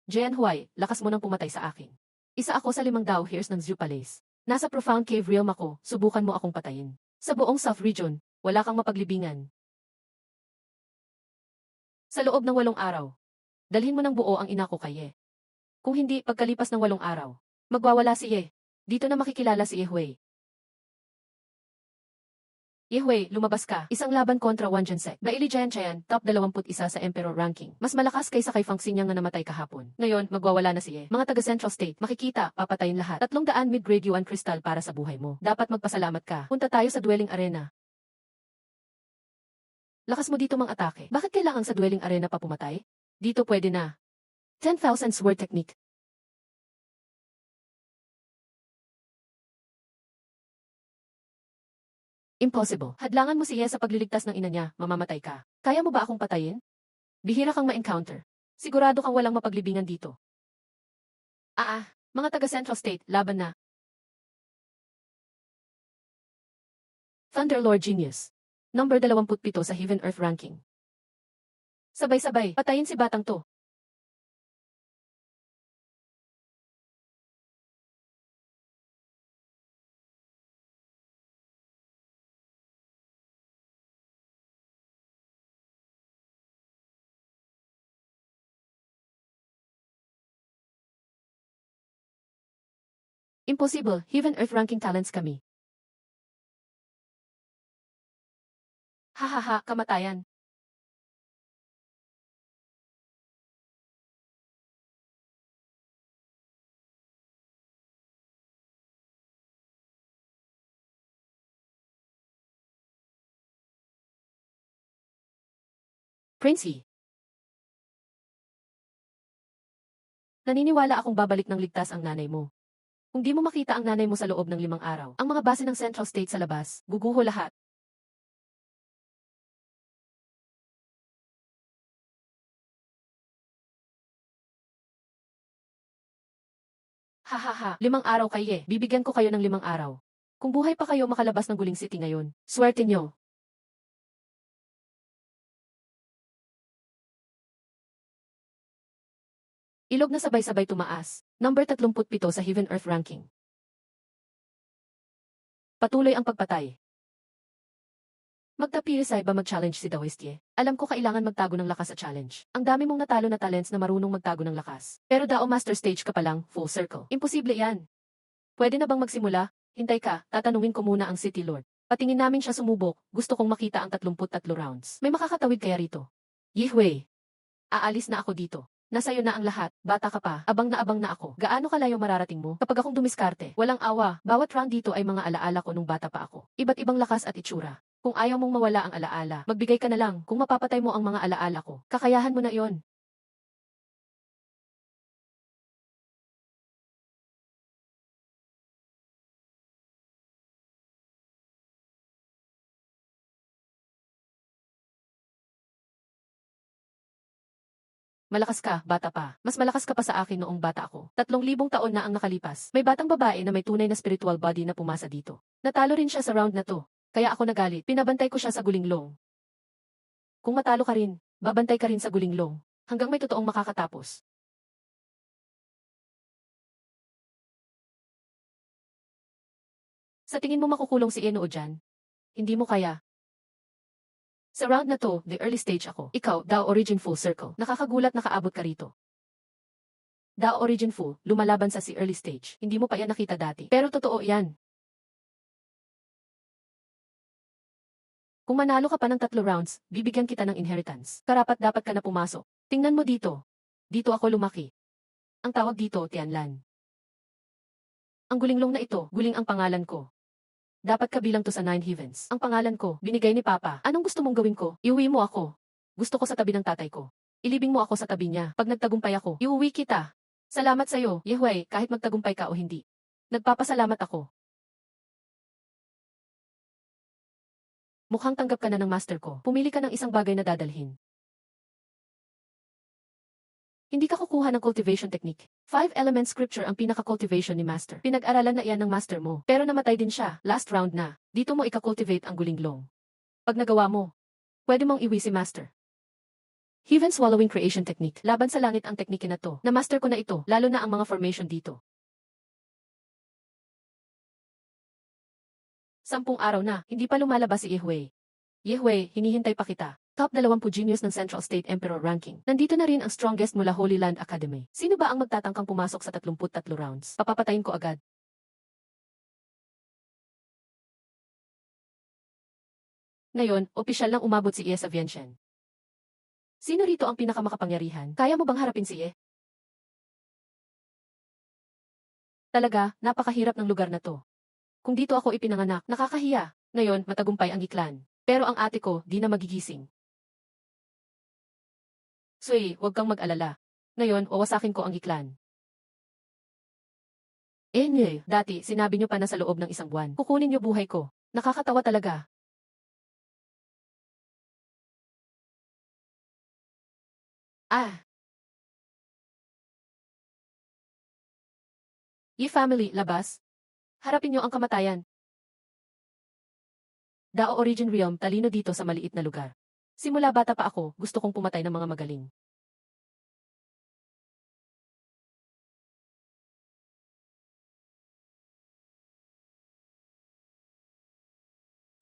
Jian Huai, lakas mo nang pumatay sa akin. Isa ako sa 5 heirs ng Zoo Palace. Nasa profound cave realm ako, subukan mo akong patayin. Sa buong South Region, wala kang mapaglibingan. Sa loob ng 8 araw, dalhin mo ng buo ang ina ko kay Ye. Kung hindi, pagkalipas ng 8 araw, magwawala si Ye. Dito na makikilala si Ye Hui. Ye Hui, lumabas ka. Isang laban kontra Wang Jiansek. Baili Jian, top 21 sa Emperor ranking. Mas malakas kaysa kay Fang Xingyang na namatay kahapon. Ngayon, magwawala na si Ye. Mga taga Central State, makikita, papatayin lahat. 300 mid-grade yuan crystal para sa buhay mo. Dapat magpasalamat ka. Punta tayo sa dueling arena. Lakas mo dito mang atake. Bakit kailangan sa dueling arena pa pumatay? Dito pwede na. 10,000 sword technique. Impossible. Hadlangan mo siya sa pagliligtas ng ina niya, mamamatay ka. Kaya mo ba akong patayin? Bihira kang ma-encounter. Sigurado kang walang mapaglibingan dito. Mga taga Central State, laban na. Thunderlord Genius. Number 27 sa Heaven Earth ranking. Sabay-sabay, patayin si batang to. Impossible, Heaven Earth ranking talents kami. Hahaha, kamatayan. Princey. Naniniwala akong babalik ng ligtas ang nanay mo. Kung di mo makita ang nanay mo sa loob ng 5 araw, ang mga base ng Central State sa labas, guguho lahat. Hahaha, 5 araw kayo bibigyan ko kayo ng 5 araw. Kung buhay pa kayo makalabas ng Guling City ngayon, swerte nyo. Ilog na sabay-sabay tumaas. Number 37 sa Heaven Earth ranking. Patuloy ang pagpatay. Magtapirisay ba mag-challenge si Dawistie? Alam ko kailangan magtago ng lakas sa challenge. Ang dami mong natalo na talents na marunong magtago ng lakas. Pero Dao Master Stage ka pa lang, full circle. Imposible yan. Pwede na bang magsimula? Hintay ka, tatanungin ko muna ang City Lord. Patingin namin siya sumubok, gusto kong makita ang 33 rounds. May makakatawid kaya rito? Yihwei. Aalis na ako dito. Nasa'yo na ang lahat, bata ka pa, abang na ako. Gaano kalayo mararating mo? Kapag akong dumiskarte, walang awa, bawat round dito ay mga alaala ko nung bata pa ako. Iba't ibang lakas at itsura. Kung ayaw mong mawala ang alaala, magbigay ka na lang. Kung mapapatay mo ang mga alaala ko, kakayahan mo na yon. Malakas ka, bata pa. Mas malakas ka pa sa akin noong bata ako. 3,000 taon na ang nakalipas. May batang babae na may tunay na spiritual body na pumasa dito. Natalo rin siya sa round na to. Kaya ako nagalit. Pinabantay ko siya sa gulinglong. Kung matalo ka rin, babantay ka rin sa gulinglong. Hanggang may totoong makakatapos. Sa tingin mo makukulong si Eno dyan? Hindi mo kaya. Sa round na to, the early stage ako. Ikaw, Dao Origin Full Circle. Nakakagulat nakaabot ka rito. Dao Origin Full, lumalaban sa si early stage. Hindi mo pa yan nakita dati. Pero totoo yan. Kung manalo ka pa ng 3 rounds, bibigyan kita ng inheritance. Karapat dapat ka na pumasok. Tingnan mo dito. Dito ako lumaki. Ang tawag dito, Tianlan. Ang gulinglong na ito, guling ang pangalan ko. Dapat kabilang to sa 9 heavens. Ang pangalan ko, binigay ni Papa. Anong gusto mong gawin ko? Iuwi mo ako. Gusto ko sa tabi ng tatay ko. Ilibing mo ako sa tabi niya. Pag nagtagumpay ako, iuwi kita. Salamat sa'yo, Yehweh, kahit magtagumpay ka o hindi. Nagpapasalamat ako. Mukhang tanggap ka na ng master ko. Pumili ka ng isang bagay na dadalhin. Hindi ka kukuha ng cultivation technique. 5-element scripture ang pinaka-cultivation ni master. Pinag-aralan na iyan ng master mo. Pero namatay din siya. Last round na. Dito mo ika-cultivate ang gulinglong. Pag nagawa mo, pwede mong iwi si master. Heaven swallowing creation technique. Laban sa langit ang teknike na to. Na-master ko na ito, lalo na ang mga formation dito. 10 araw na, hindi pa lumalabas si Yehweh. Yehweh, hinihintay pa kita. Top 20 genius ng Central State Emperor ranking. Nandito na rin ang strongest mula Holy Land Academy. Sino ba ang magtatangkang pumasok sa 33 rounds? Papapatayin ko agad. Ngayon, opisyal nang umabot si Ie sa Vientiane. Sino rito ang pinakamakapangyarihan? Kaya mo bang harapin si Ie? Talaga, napakahirap ng lugar na to. Kung dito ako ipinanganak, nakakahiya. Ngayon, matagumpay ang iklan. Pero ang ate ko, di na magigising. Sui, huwag kang mag-alala. Ngayon, wawasakin ko ang iklan. Dati, sinabi niyo pa na sa loob ng 1 buwan. Kukunin niyo buhay ko. Nakakatawa talaga. Ah, Yi family, labas. Harapin niyo ang kamatayan. Dao Origin Realm, talino dito sa maliit na lugar. Simula bata pa ako, gusto kong pumatay ng mga magaling.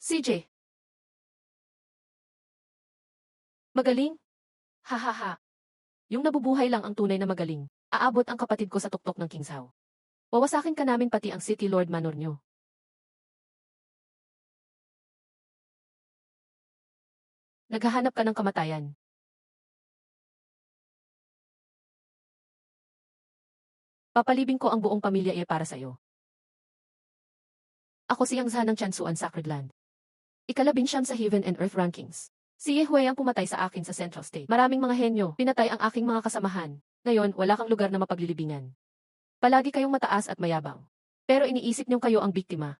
CJ, magaling? Hahaha. Yung nabubuhay lang ang tunay na magaling. Aabot ang kapatid ko sa tuktok ng Kingsaw. Wawasakin ka namin pati ang City Lord Manor nyo. Naghahanap ka ng kamatayan. Papalibing ko ang buong pamilya para sa'yo. Ako si Yang Zha ng Chansuan Sacred Land. Ika-11 sa Heaven and Earth Rankings. Si Yehweh ang pumatay sa akin sa Central State. Maraming mga henyo, pinatay ang aking mga kasamahan. Ngayon, wala kang lugar na mapaglilibingan. Palagi kayong mataas at mayabang. Pero iniisip niyong kayo ang biktima.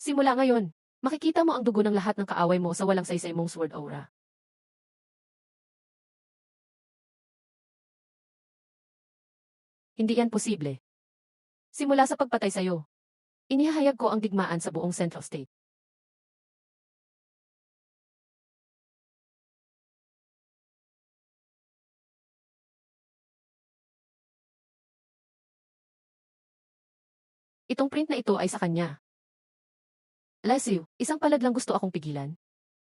Simula ngayon, makikita mo ang dugo ng lahat ng kaaway mo sa walang saysay mong sword aura. Hindi yan posible. Simula sa pagpatay sa'yo, inihahayag ko ang digmaan sa buong Central State. Itong print na ito ay sa kanya. Leslie, isang palad lang gusto akong pigilan.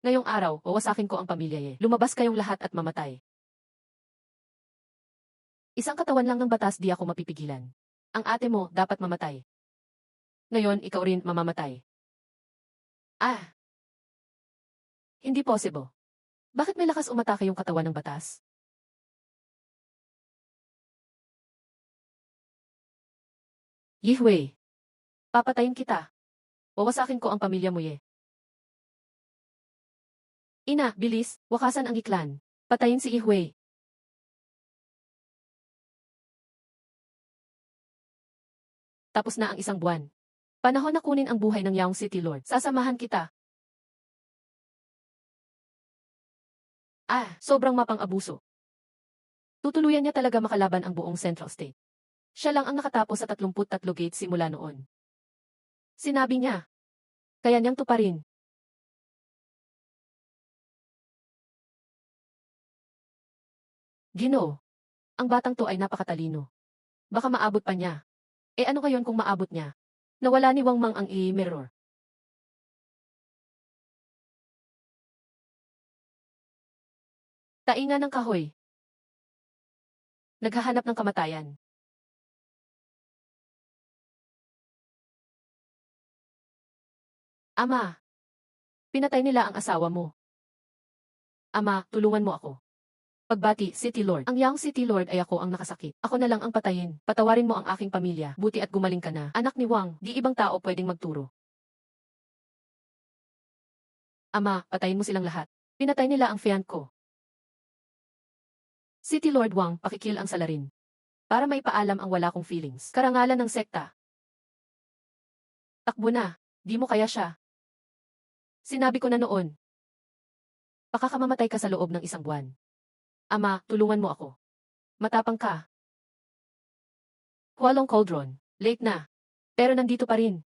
Ngayong araw, wawasakin ko ang pamilya. Lumabas kayong lahat at mamatay. Isang katawan lang ng batas di ako mapipigilan. Ang ate mo dapat mamatay. Ngayon, ikaw rin mamamatay. Ah, hindi possible. Bakit may lakas umatake yung katawan ng batas? Yehweh, papatayin kita. Wawasakin ko ang pamilya mo. Ina, bilis, wakasan ang iklan. Patayin si Yehweh. Tapos na ang 1 buwan. Panahon na kunin ang buhay ng Yaong City Lord. Sasamahan kita. Sobrang mapang-abuso. Tutuluyan niya talaga makalaban ang buong Central State. Siya lang ang nakatapos sa 33 gates simula noon. Sinabi niya. Kaya niyang tuparin. Ginoo. Ang batang to ay napakatalino. Baka maabot pa niya. Eh ano ngayon kung maabot niya? Nawala ni Wang Mang ang mirror. Tainga ng kahoy. Naghahanap ng kamatayan. Ama, pinatay nila ang asawa mo. Ama, tulungan mo ako. Pagbati, City Lord. Ang Young City Lord ay ako ang nakasakit. Ako na lang ang patayin. Patawarin mo ang aking pamilya. Buti at gumaling ka na. Anak ni Wang, di ibang tao pwedeng magturo. Ama, patayin mo silang lahat. Pinatay nila ang fiancé ko. City Lord Wang, pakikil ang salarin. Para maipaalam ang wala kong feelings. Karangalan ng sekta. Takbo na. Di mo kaya siya. Sinabi ko na noon. Pakakamamatay ka sa loob ng 1 buwan. Ama, tulungan mo ako. Matapang ka. Hualong Cauldron. Late na. Pero nandito pa rin.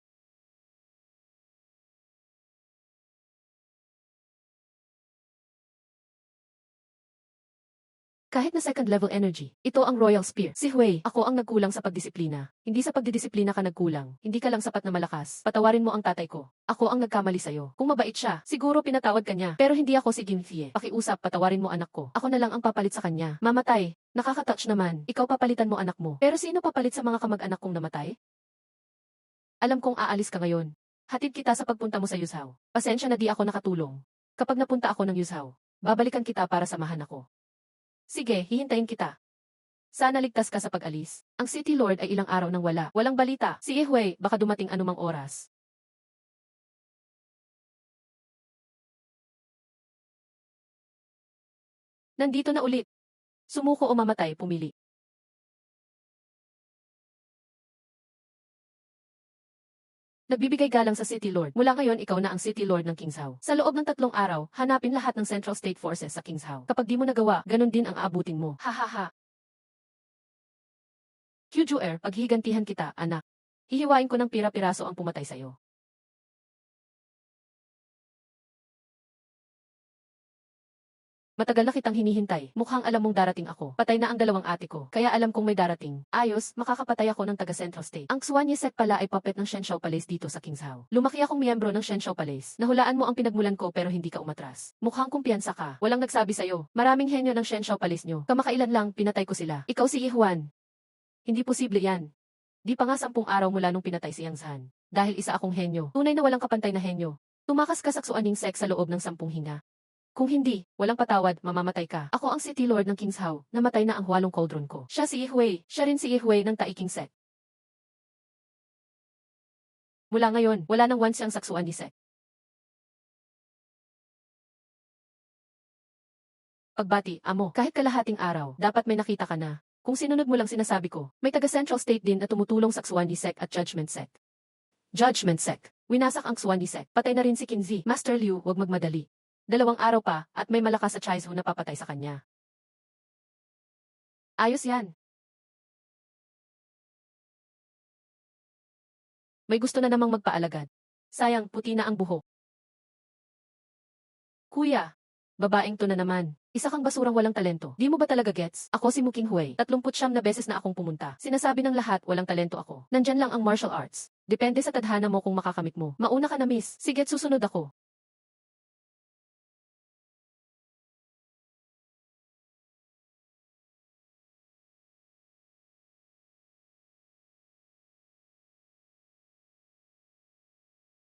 Kahit na second level energy, ito ang Royal Spear. Si Hui, ako ang nagkulang sa pagdisiplina. Hindi sa pagdidisiplina ka nagkulang. Hindi ka lang sapat na malakas. Patawarin mo ang tatay ko. Ako ang nagkamali sa'yo. Kung mabait siya, siguro pinatawad ka niya. Pero hindi ako si Ginfie. Pakiusap, patawarin mo anak ko. Ako na lang ang papalit sa kanya. Mamatay. Nakaka-touch naman. Ikaw papalitan mo anak mo. Pero sino papalit sa mga kamag-anak kong namatay? Alam kong aalis ka ngayon. Hatid kita sa pagpunta mo sa Yuzhou. Pasensya na di ako nakatulong. Kapag napunta ako ng Yuzhou, babalikan kita para samahan ako. Sige, hihintayin kita. Sana ligtas ka sa pag-alis. Ang City Lord ay ilang araw nang wala. Walang balita. Si Ihui, baka dumating anumang oras. Nandito na ulit. Sumuko o mamatay, pumili. Nagbibigay galang sa City Lord. Mula ngayon ikaw na ang City Lord ng Kingshao. Sa loob ng 3 araw, hanapin lahat ng Central State Forces sa Kingshao. Kapag di mo nagawa, ganun din ang aabutin mo. Ha ha ha. Kyuju-er, paghigantihan kita, anak. Hihiwain ko ng pira-piraso ang pumatay sa'yo. Matagal na kitang hinihintay. Mukhang alam mong darating ako. Patay na ang 2 ate ko. Kaya alam kong may darating. Ayos, makakapatay ako ng taga Central State. Ang Xuan Yisek pala ay puppet ng Shenzhou Palace dito sa Kingshao. Lumaki akong miyembro ng Shenzhou Palace. Nahulaan mo ang pinagmulan ko pero hindi ka umatras. Mukhang kumpiyansa ka. Walang nagsabi sa'yo. Maraming henyo ng Shenzhou Palace nyo. Kamakailan lang, pinatay ko sila. Ikaw si Ihuan. Hindi posible yan. Di pa nga 10 araw mula nung pinatay si Yang Zhan. Dahil isa akong henyo. Tunay na walang kapantay na henyo. Tumakas ka sa Xuaning Sek sa loob ng 10 hinga. Kung hindi, walang patawad, mamamatay ka. Ako ang City Lord ng Kingshao, namatay na ang Hualong Cauldron ko. Siya si Ihui, siya rin si Ihui ng Taiking Sek. Mula ngayon, wala nang once siyang saksuan ni Sek. Pagbati, amo, kahit kalahating araw, dapat may nakita ka na. Kung sinunod mo lang sinasabi ko, may taga Central State din na tumutulong sa Xuan Di Sek at Judgment Sek. Judgment Sek. Winasak ang Xuan Di Sek. Patay na rin si Kinzi. Master Liu, wag magmadali. 2 araw pa, at may malakas sa Chaizu na papatay sa kanya. Ayos yan. May gusto na namang magpaalagad. Sayang, puti na ang buhok. Kuya, babaeng to na naman. Isa kang basurang walang talento. Di mo ba talaga gets? Ako si Muking Hui. 39 na beses na akong pumunta. Sinasabi ng lahat walang talento ako. Nandyan lang ang martial arts. Depende sa tadhana mo kung makakamit mo. Mauna ka na miss. Sige, susunod ako.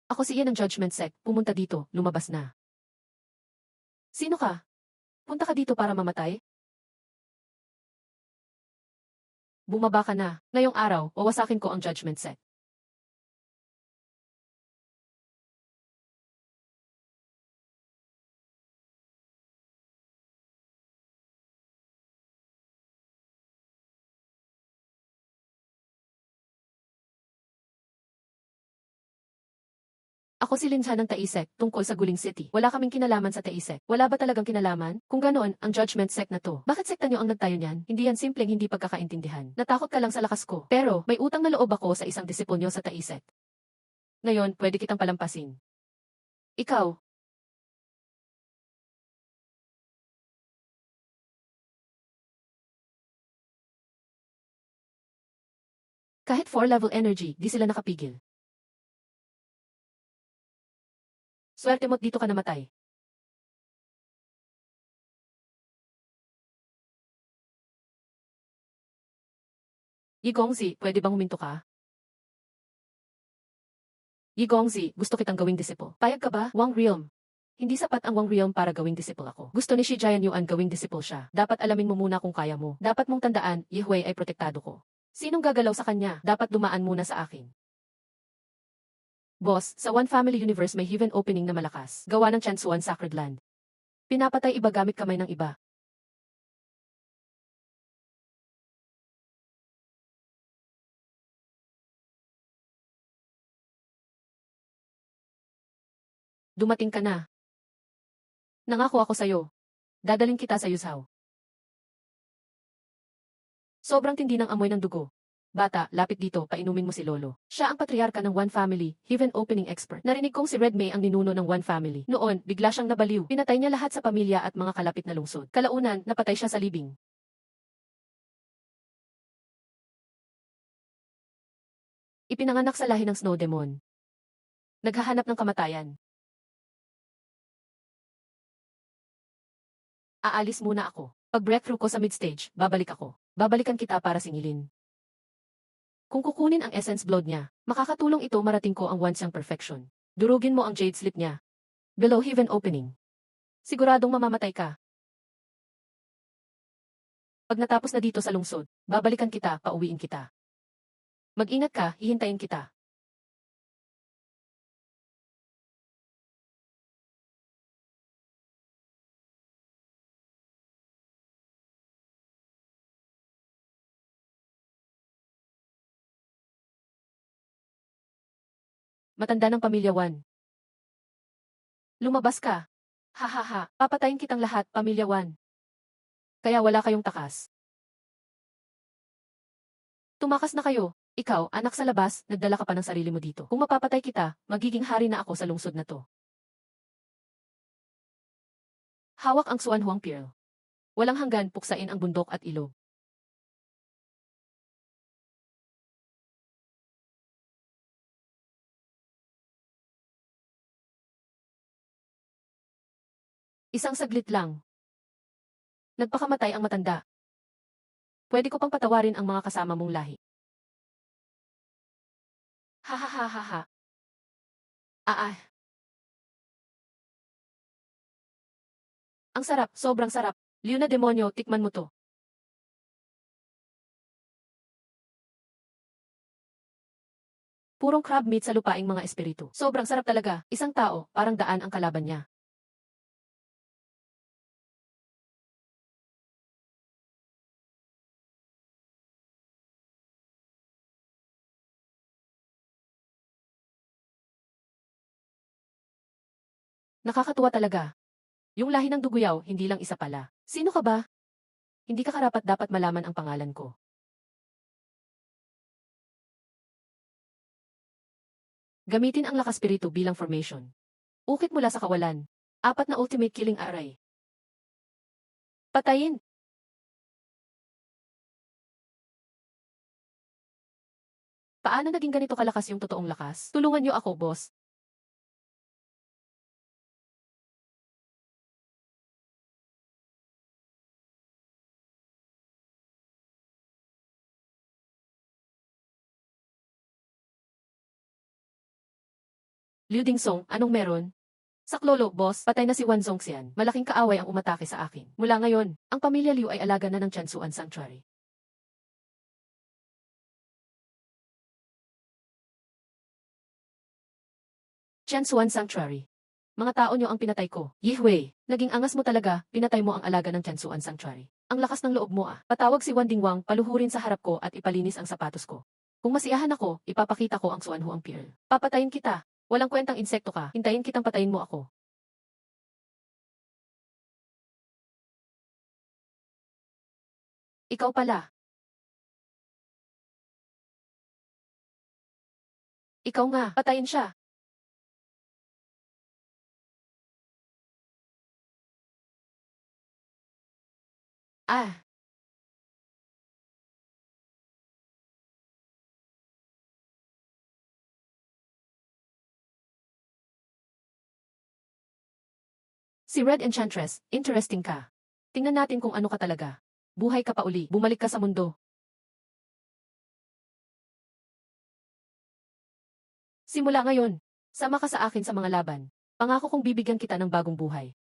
Ako si Ian ng Judgment Sect. Pumunta dito, lumabas na. Sino ka? Punta ka dito para mamatay? Bumaba ka na. Ngayong araw, wawasakin ko ang Judgment Sect. Ako si Linja ng Taisek, tungkol sa Guling City. Wala kaming kinalaman sa Taisek. Wala ba talagang kinalaman? Kung ganoon, ang Judgment Sect na to. Bakit sekta nyo ang nagtayo niyan? Hindi yan simpleng hindi pagkakaintindihan. Natakot ka lang sa lakas ko. Pero, may utang na loob ako sa isang disipunyo sa Taisek. Ngayon, pwede kitang palampasin. Ikaw, Kahit 4-level energy, di sila nakapigil. Swerte mo't dito ka namatay. Yi Gongzi, pwede bang huminto ka? Yi Gongzi, gusto kitang gawing disciple. Payag ka ba, Wang Realm? Hindi sapat ang Wang Realm para gawing disciple ako. Gusto ni Shi Jianyuan gawing disciple siya. Dapat alamin mo muna kung kaya mo. Dapat mong tandaan, Yi Hui ay protektado ko. Sinong gagalaw sa kanya, dapat dumaan muna sa akin. Boss, sa One Family Universe may heaven opening na malakas. Gawa ng Chansuan Sacred Land. Pinapatay iba gamit kamay ng iba. Dumating ka na. Nangako ako sa'yo. Dadaling kita sa Yuzhao. Sobrang tindi ng amoy ng dugo. Bata, lapit dito, painumin mo si Lolo. Siya ang patriarka ng One Family, heaven opening expert. Narinig kong si Red May ang ninuno ng One Family. Noon, bigla siyang nabaliw. Pinatay niya lahat sa pamilya at mga kalapit na lungsod. Kalaunan, napatay siya sa libing. Ipinanganak sa lahi ng Snow Demon. Naghahanap ng kamatayan. Aalis muna ako. Pag breakthrough ko sa mid-stage, babalik ako. Babalikan kita para singilin. Kung kukunin ang essence blood niya, makakatulong ito marating ko ang wansang perfection. Durugin mo ang jade slip niya. Below heaven opening. Siguradong mamamatay ka. Pag natapos na dito sa lungsod, babalikan kita, pauwiin kita. Mag-ingat ka, hihintayin kita. Matanda ng pamilya Wan. Lumabas ka. Hahaha, papatayin kitang lahat, pamilya Wan. Kaya wala kayong takas. Tumakas na kayo. Ikaw, anak sa labas, nagdala ka pa ng sarili mo dito. Kung mapapatay kita, magiging hari na ako sa lungsod na to. Hawak ang Suan Huang Pearl. Walang hanggan, puksain ang bundok at ilog. Isang saglit lang. Nagpakamatay ang matanda. Pwede ko pang patawarin ang mga kasama mong lahi. Hahaha. Ah. Ang sarap, sobrang sarap. Liu na demonyo, tikman mo to. Purong crab meat sa lupaing mga espiritu. Sobrang sarap talaga. Isang tao, parang daan ang kalaban niya. Nakakatuwa talaga. Yung lahi ng duguyaw, hindi lang isa pala. Sino ka ba? Hindi ka karapat dapat malaman ang pangalan ko. Gamitin ang lakas spiritu bilang formation. Ukit mula sa kawalan. 4 na ultimate killing array. Patayin! Paano naging ganito kalakas yung totoong lakas? Tulungan niyo ako, boss. Liu Dingsong, anong meron? Saklolo, boss, patay na si Wan Zongxian. Malaking kaaway ang umatake sa akin. Mula ngayon, ang pamilya Liu ay alaga na ng Chansuan Sanctuary. Chansuan Sanctuary. Mga tao niyo ang pinatay ko. Yihui, naging angas mo talaga, pinatay mo ang alaga ng Chansuan Sanctuary. Ang lakas ng loob mo ah. Patawag si Wan Dingwang, paluhurin sa harap ko at ipalinis ang sapatos ko. Kung masiyahan ako, ipapakita ko ang Suanhu ang Pearl. Papatayin kita. Walang kwentang insekto ka. Hintayin kitang patayin mo ako. Ikaw pala. Ikaw nga, patayin siya. Ah, Si Red Enchantress, interesting ka. Tingnan natin kung ano ka talaga. Buhay ka pa uli, bumalik ka sa mundo. Simula ngayon, sama ka sa akin sa mga laban. Pangako kong bibigyan kita ng bagong buhay.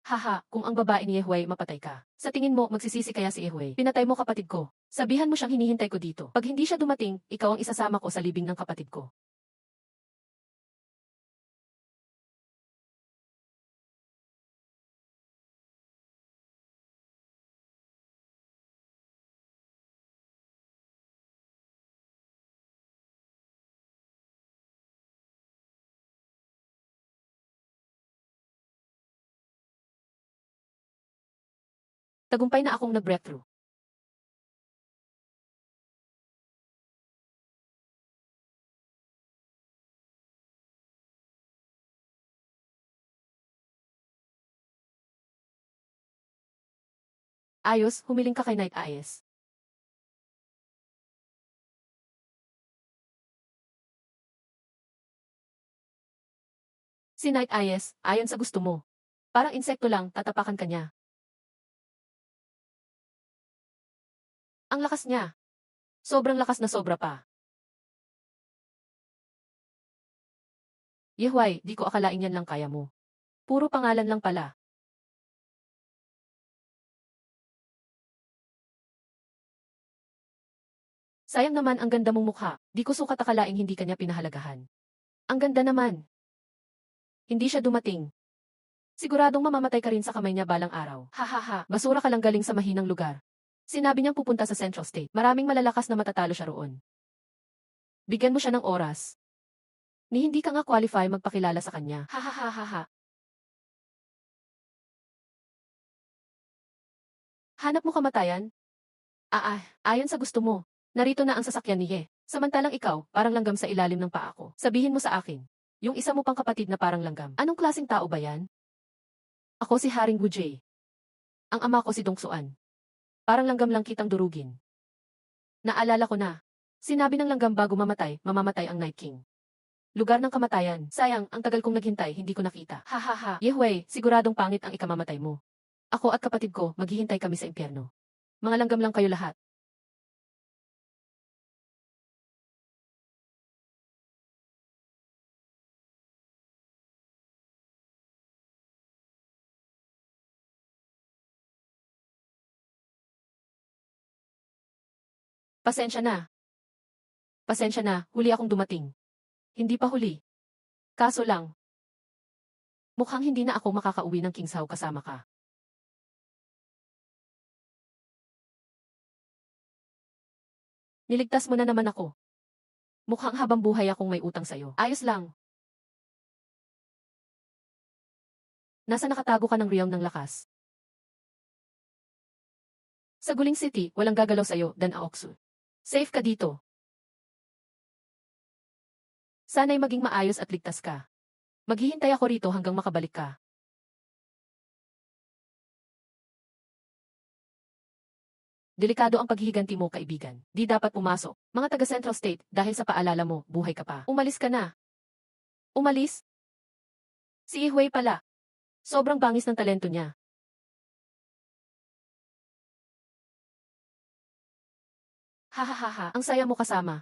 Haha, kung ang babae ni Yehuay mapatay ka. Sa tingin mo, magsisisi kaya si Yehuay? Pinatay mo kapatid ko. Sabihan mo siyang hinihintay ko dito. Pag hindi siya dumating, ikaw ang isasama ko sa libing ng kapatid ko. Tagumpay na akong nag-breakthrough. Ayos, humiling ka kay Night Eyes. Si Night Eyes, ayon sa gusto mo. Parang insekto lang, tatapakan ka niya. Ang lakas niya. Sobrang lakas na sobra pa. Yehuay, di ko akalain yan lang kaya mo. Puro pangalan lang pala. Sayang naman ang ganda mong mukha. Di ko sukat akalaing hindi kanya pinahalagahan. Ang ganda naman. Hindi siya dumating. Siguradong mamamatay ka rin sa kamay niya balang araw. Hahaha, basura ka lang galing sa mahinang lugar. Sinabi niyang pupunta sa Central State. Maraming malalakas na matatalo siya roon. Bigyan mo siya ng oras. Ni hindi ka nga qualify magpakilala sa kanya. Hahaha. Hanap mo kamatayan? Ayon sa gusto mo. Narito na ang sasakyan ni Ye. Samantalang ikaw, parang langgam sa ilalim ng paa ko. Sabihin mo sa akin. Yung isa mo pang kapatid na parang langgam. Anong klaseng tao ba yan? Ako si Haring Gujay. Ang ama ko si Dongsuan. Parang langgam lang kitang durugin. Naalala ko na. Sinabi ng langgam bago mamatay, mamamatay ang Night King. Lugar ng kamatayan. Sayang, ang tagal kong naghintay, hindi ko nakita. Hahaha. Yehuay, siguradong pangit ang ikamamatay mo. Ako at kapatid ko, maghihintay kami sa impyerno. Mga langgam lang kayo lahat. Pasensya na. Pasensya na, huli akong dumating. Hindi pa huli. Kaso lang, mukhang hindi na ako makakauwi ng King's How kasama ka. Niligtas mo na naman ako. Mukhang habang buhay akong may utang sa'yo. Ayos lang. Nasa nakatago ka ng realm ng lakas. Sa Guling City, walang gagalaw sa'yo, Dan Aoksu. Safe ka dito. Sana'y maging maayos at ligtas ka. Maghihintay ako rito hanggang makabalik ka. Delikado ang paghihiganti mo, kaibigan. Di dapat pumasok. Mga taga Central State, dahil sa paalala mo, buhay ka pa. Umalis ka na. Umalis? Si Ihuay pala. Sobrang bangis ng talento niya. Hahaha, ang saya mo kasama.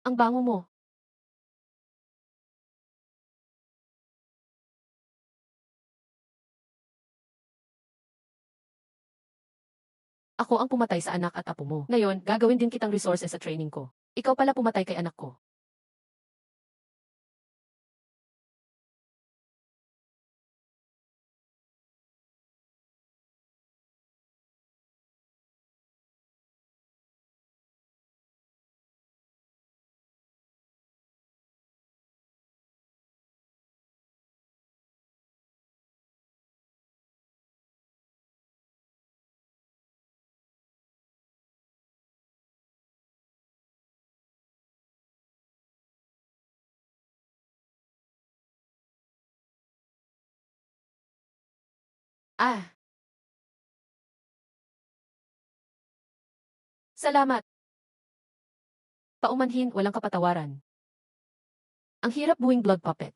Ang bango mo. Ako ang pumatay sa anak at apo mo. Ngayon, gagawin din kitang resources sa training ko. Ikaw pala pumatay kay anak ko. Ah, salamat. Paumanhin, walang kapatawaran. Ang hirap buwing blood puppet.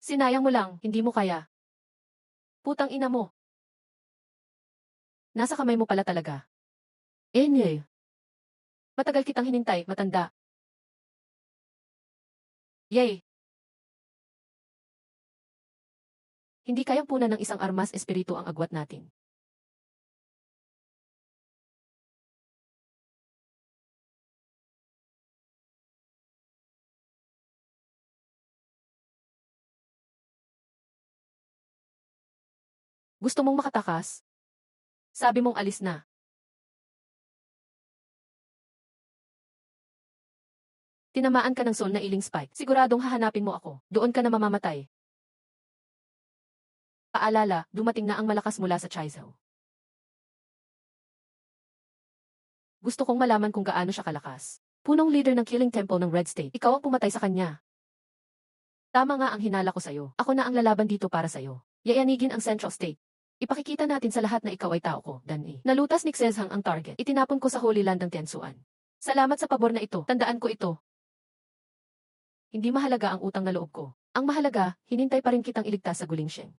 Sinayang mo lang, hindi mo kaya. Putang ina mo. Nasa kamay mo pala talaga. Anyway, matagal kitang hinintay, matanda. Yay! Hindi kayang punan ng isang armas espiritu ang agwat natin. Gusto mong makatakas? Sabi mong alis na. Tinamaan ka ng soul na iling spike. Siguradong hahanapin mo ako. Doon ka na mamamatay. Paalala, dumating na ang malakas mula sa Chizou. Gusto kong malaman kung gaano siya kalakas. Punong leader ng Killing Temple ng Red State. Ikaw ang pumatay sa kanya. Tama nga ang hinala ko sa'yo. Ako na ang lalaban dito para sa'yo. Yayanigin ang Central State. Ipakikita natin sa lahat na ikaw ay tao ko, Dan. Nalutas ni Xezhang ang target. Itinapon ko sa Holy Land ng Tiansuan. Salamat sa pabor na ito. Tandaan ko ito. Hindi mahalaga ang utang na loob ko. Ang mahalaga, hinintay pa rin kitang iligtas sa Gulingshen.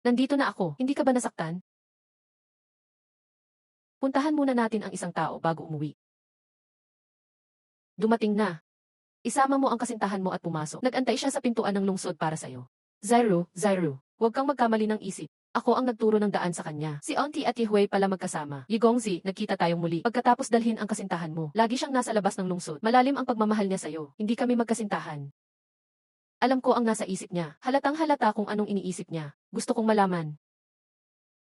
Nandito na ako. Hindi ka ba nasaktan? Puntahan muna natin ang isang tao bago umuwi. Dumating na. Isama mo ang kasintahan mo at pumasok. Nag-antay siya sa pintuan ng lungsod para sa'yo. Zairu, huwag kang magkamali ng isip. Ako ang nagturo ng daan sa kanya. Si Auntie at Yihui pala magkasama. Yigongzi, nagkita tayong muli. Pagkatapos dalhin ang kasintahan mo. Lagi siyang nasa labas ng lungsod. Malalim ang pagmamahal niya sa'yo. Hindi kami magkasintahan. Alam ko ang nasa isip niya. Halatang halata kung anong iniisip niya. Gusto kong malaman.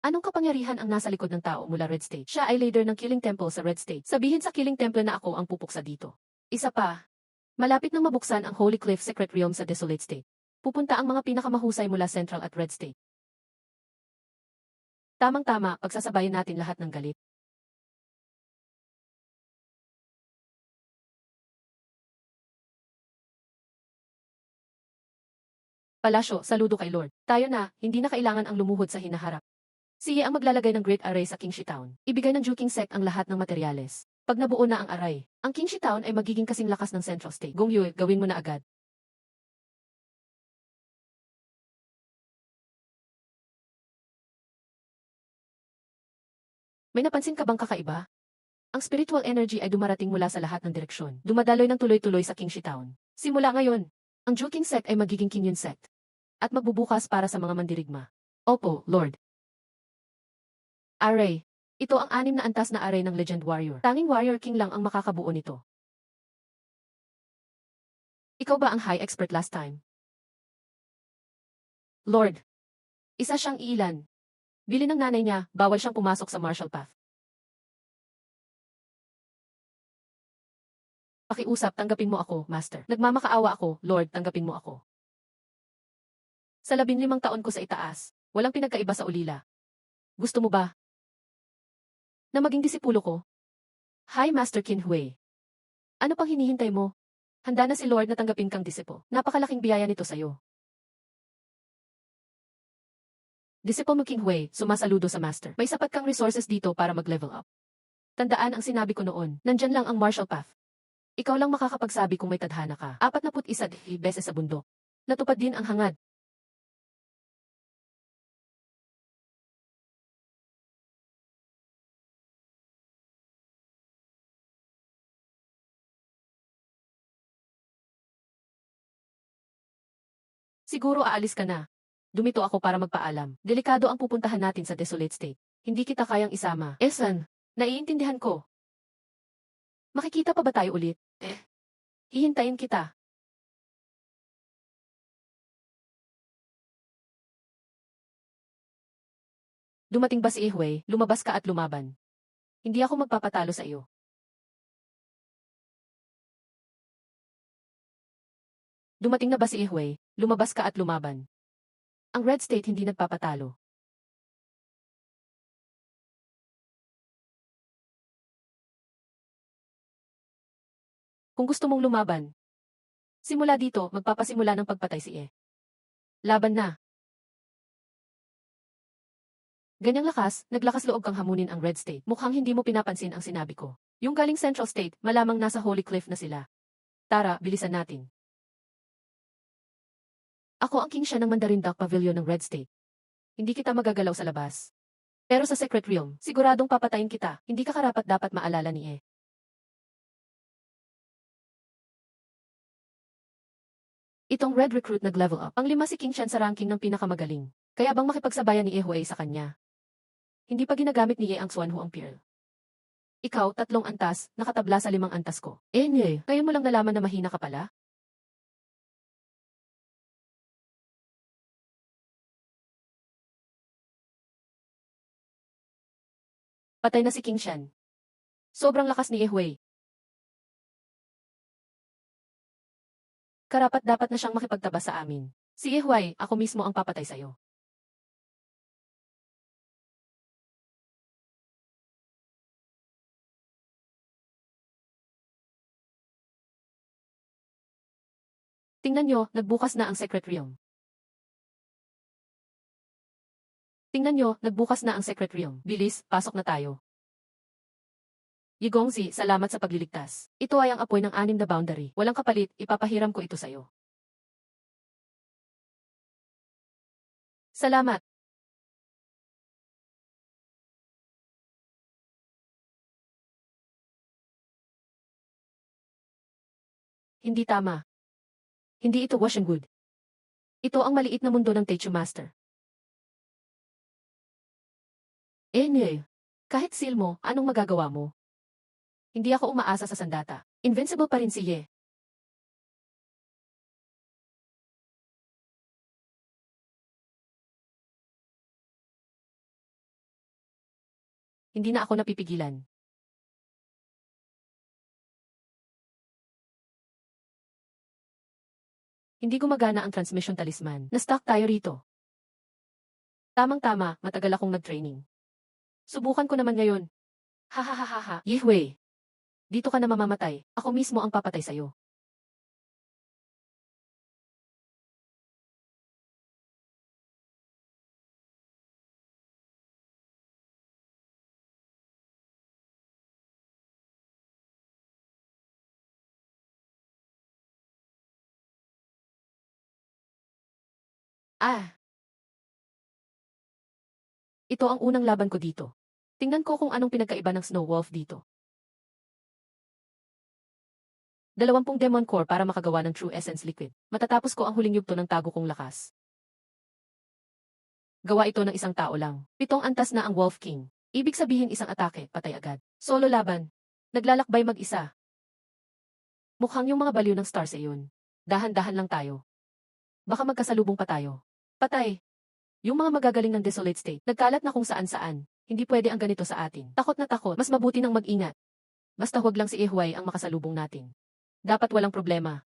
Anong kapangyarihan ang nasa likod ng tao mula Red State? Siya ay leader ng Killing Temple sa Red State. Sabihin sa Killing Temple na ako ang pupuksa dito. Isa pa. Malapit nang mabuksan ang Holy Cliff Secret Realm sa Desolate State. Pupunta ang mga pinakamahusay mula Central at Red State. Tamang-tama, pagsasabayan natin lahat ng galit. Palasyo, saludo kay Lord. Tayo na, hindi na kailangan ang lumuhod sa hinaharap. Siya ang maglalagay ng Great Array sa Qingshi Town. Ibigay ng Juking Sect ang lahat ng materyales. Pag nabuo na ang array, ang Qingshi Town ay magiging kasing lakas ng Central State. Gongyue, gawin mo na agad. May napansin ka bang kakaiba? Ang spiritual energy ay dumarating mula sa lahat ng direksyon. Dumadaloy ng tuloy-tuloy sa Qingshi Town. Simula ngayon, ang Juking Sect ay magiging Kingyun Sect. At magbubukas para sa mga mandirigma. Opo, Lord. Array. Ito ang 6 na antas na array ng Legend Warrior. Tanging Warrior King lang ang makakabuo nito. Ikaw ba ang high expert last time? Lord. Isa siyang iilan. Bili ng nanay niya, bawal siyang pumasok sa martial path. Pakiusap, tanggapin mo ako, Master. Nagmamakaawa ako, Lord, tanggapin mo ako. Sa 15 taon ko sa itaas, walang pinagkaiba sa ulila. Gusto mo ba na maging disipulo ko? Hi, Master Qinhui. Ano pang hinihintay mo? Handa na si Lord na tanggapin kang disipo. Napakalaking biyaya nito sa'yo. Disipo mo Qinhui, sumasaludo sa Master. May sapat kang resources dito para mag-level up. Tandaan ang sinabi ko noon, nandyan lang ang martial path. Ikaw lang makakapagsabi kung may tadhana ka. 41 beses sa bundok. Natupad din ang hangad. Siguro aalis ka na. Dumito ako para magpaalam. Delikado ang pupuntahan natin sa Desolate State. Hindi kita kayang isama. Esan, naiintindihan ko. Makikita pa ba tayo ulit? Hihintayin kita. Dumating ba si Ihwe, lumabas ka at lumaban. Hindi ako magpapatalo sa iyo. Dumating na ba si Ihwe, lumabas ka at lumaban. Ang Red State hindi nagpapatalo. Kung gusto mong lumaban, simula dito, magpapasimula ng pagpatay si E. Laban na. Ganyang lakas, naglakas loob kang hamunin ang Red State. Mukhang hindi mo pinapansin ang sinabi ko. Yung galing Central State, malamang nasa Holy Cliff na sila. Tara, bilisan natin. Ako ang king siya ng Mandarindak Pavilion ng Red State. Hindi kita magagalaw sa labas. Pero sa Secret Realm, siguradong papatayin kita. Hindi ka karapat dapat maalala ni E. Itong Red Recruit nag-level up. Ang 5 si King Shan sa ranking ng pinakamagaling. Kaya bang makipagsabayan ni E Huey sa kanya? Hindi pa ginagamit ni E ang Xuanhu ang Pearl. Ikaw, 3 antas, nakatabla sa 5 antas ko. Nye, ngayon mo lang nalaman na mahina ka pala? Patay na si King Shan. Sobrang lakas ni E Huey. Karapat dapat na siyang makipagtaba sa amin. Si E Huey, ako mismo ang papatay sa'yo. Tingnan nyo, nagbukas na ang Secret Realm. Tingnan nyo, nagbukas na ang Secret Realm. Bilis, pasok na tayo. Yigongzi, salamat sa pagliligtas. Ito ay ang apoy ng 6 na boundary. Walang kapalit, ipapahiram ko ito sa'yo. Salamat. Hindi tama. Hindi ito wash and good. Ito ang maliit na mundo ng Techu Master. Nye. Kahit seal mo, anong magagawa mo? Hindi ako umaasa sa sandata. Invincible pa rin si Ye. Hindi na ako napipigilan. Hindi gumagana ang transmission talisman. Na-stuck tayo rito. Tamang-tama, matagal akong nag-training. Subukan ko naman ngayon. Hahaha. Yehwei. Dito ka na mamamatay. Ako mismo ang papatay sa'yo. Ah, ito ang unang laban ko dito. Tingnan ko kung anong pinagkaiba ng Snow Wolf dito. 20 Demon Core para makagawa ng True Essence Liquid. Matatapos ko ang huling yugto ng tago kong lakas. Gawa ito ng isang tao lang. 7 antas na ang Wolf King. Ibig sabihin isang atake, patay agad. Solo laban. Naglalakbay mag-isa. Mukhang yung mga baliw ng stars ay yun. Dahan-dahan lang tayo. Baka magkasalubong pa tayo. Patay. Yung mga magagaling ng Desolate State, nagkalat na kung saan-saan. Hindi pwede ang ganito sa atin. Takot na takot, mas mabuti nang mag-ingat. Basta huwag lang si Ehuay ang makasalubong natin. Dapat walang problema.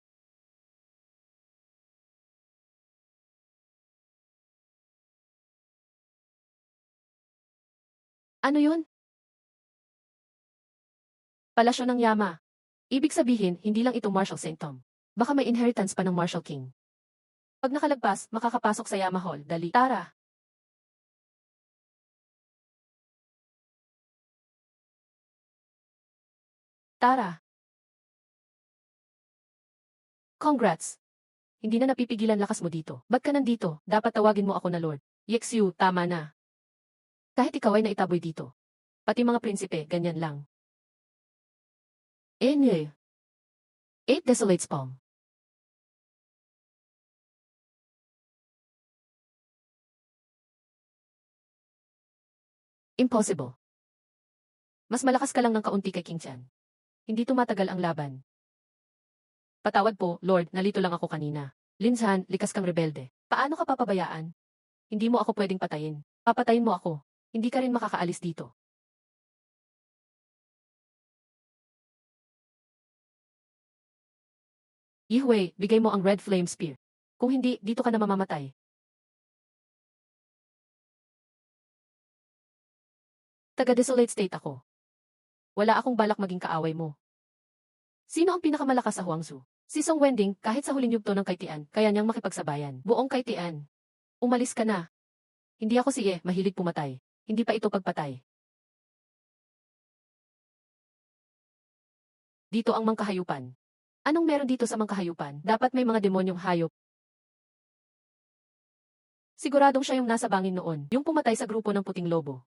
Ano yun? Palasyo ng Yama. Ibig sabihin, hindi lang ito Marshal Sanctum. Baka may inheritance pa ng Marshal King. Pag nakalagpas, makakapasok sa Yama Hall. Dali. Tara. Tara. Congrats. Hindi na napipigilan lakas mo dito. Ba't ka nandito? Dapat tawagin mo ako na Lord. Yexiu, tama na. Kahit ikaw ay naitaboy dito. Pati mga prinsipe, ganyan lang. Nye. 8 Desolate Spawn. Impossible. Mas malakas ka lang ng kaunti kay King Chan. Hindi tumatagal ang laban. Patawad po, Lord, nalito lang ako kanina. Linsan, likas kang rebelde. Paano ka papabayaan? Hindi mo ako pwedeng patayin. Papatayin mo ako. Hindi ka rin makakaalis dito. Yihwei, bigay mo ang Red Flame Spear. Kung hindi, dito ka na mamamatay. Taga-Desolate State ako. Wala akong balak maging kaaway mo. Sino ang pinakamalakas sa Huangzu? Si Song Wending, kahit sa huling yugto ng Kaitian, kaya niyang makipagsabayan. Buong Kaitian. Umalis ka na. Hindi ako si mahilig pumatay. Hindi pa ito pagpatay. Dito ang mangkahayupan. Anong meron dito sa mangkahayupan? Dapat may mga demonyong hayop. Siguradong siya yung nasa bangin noon, yung pumatay sa grupo ng puting lobo.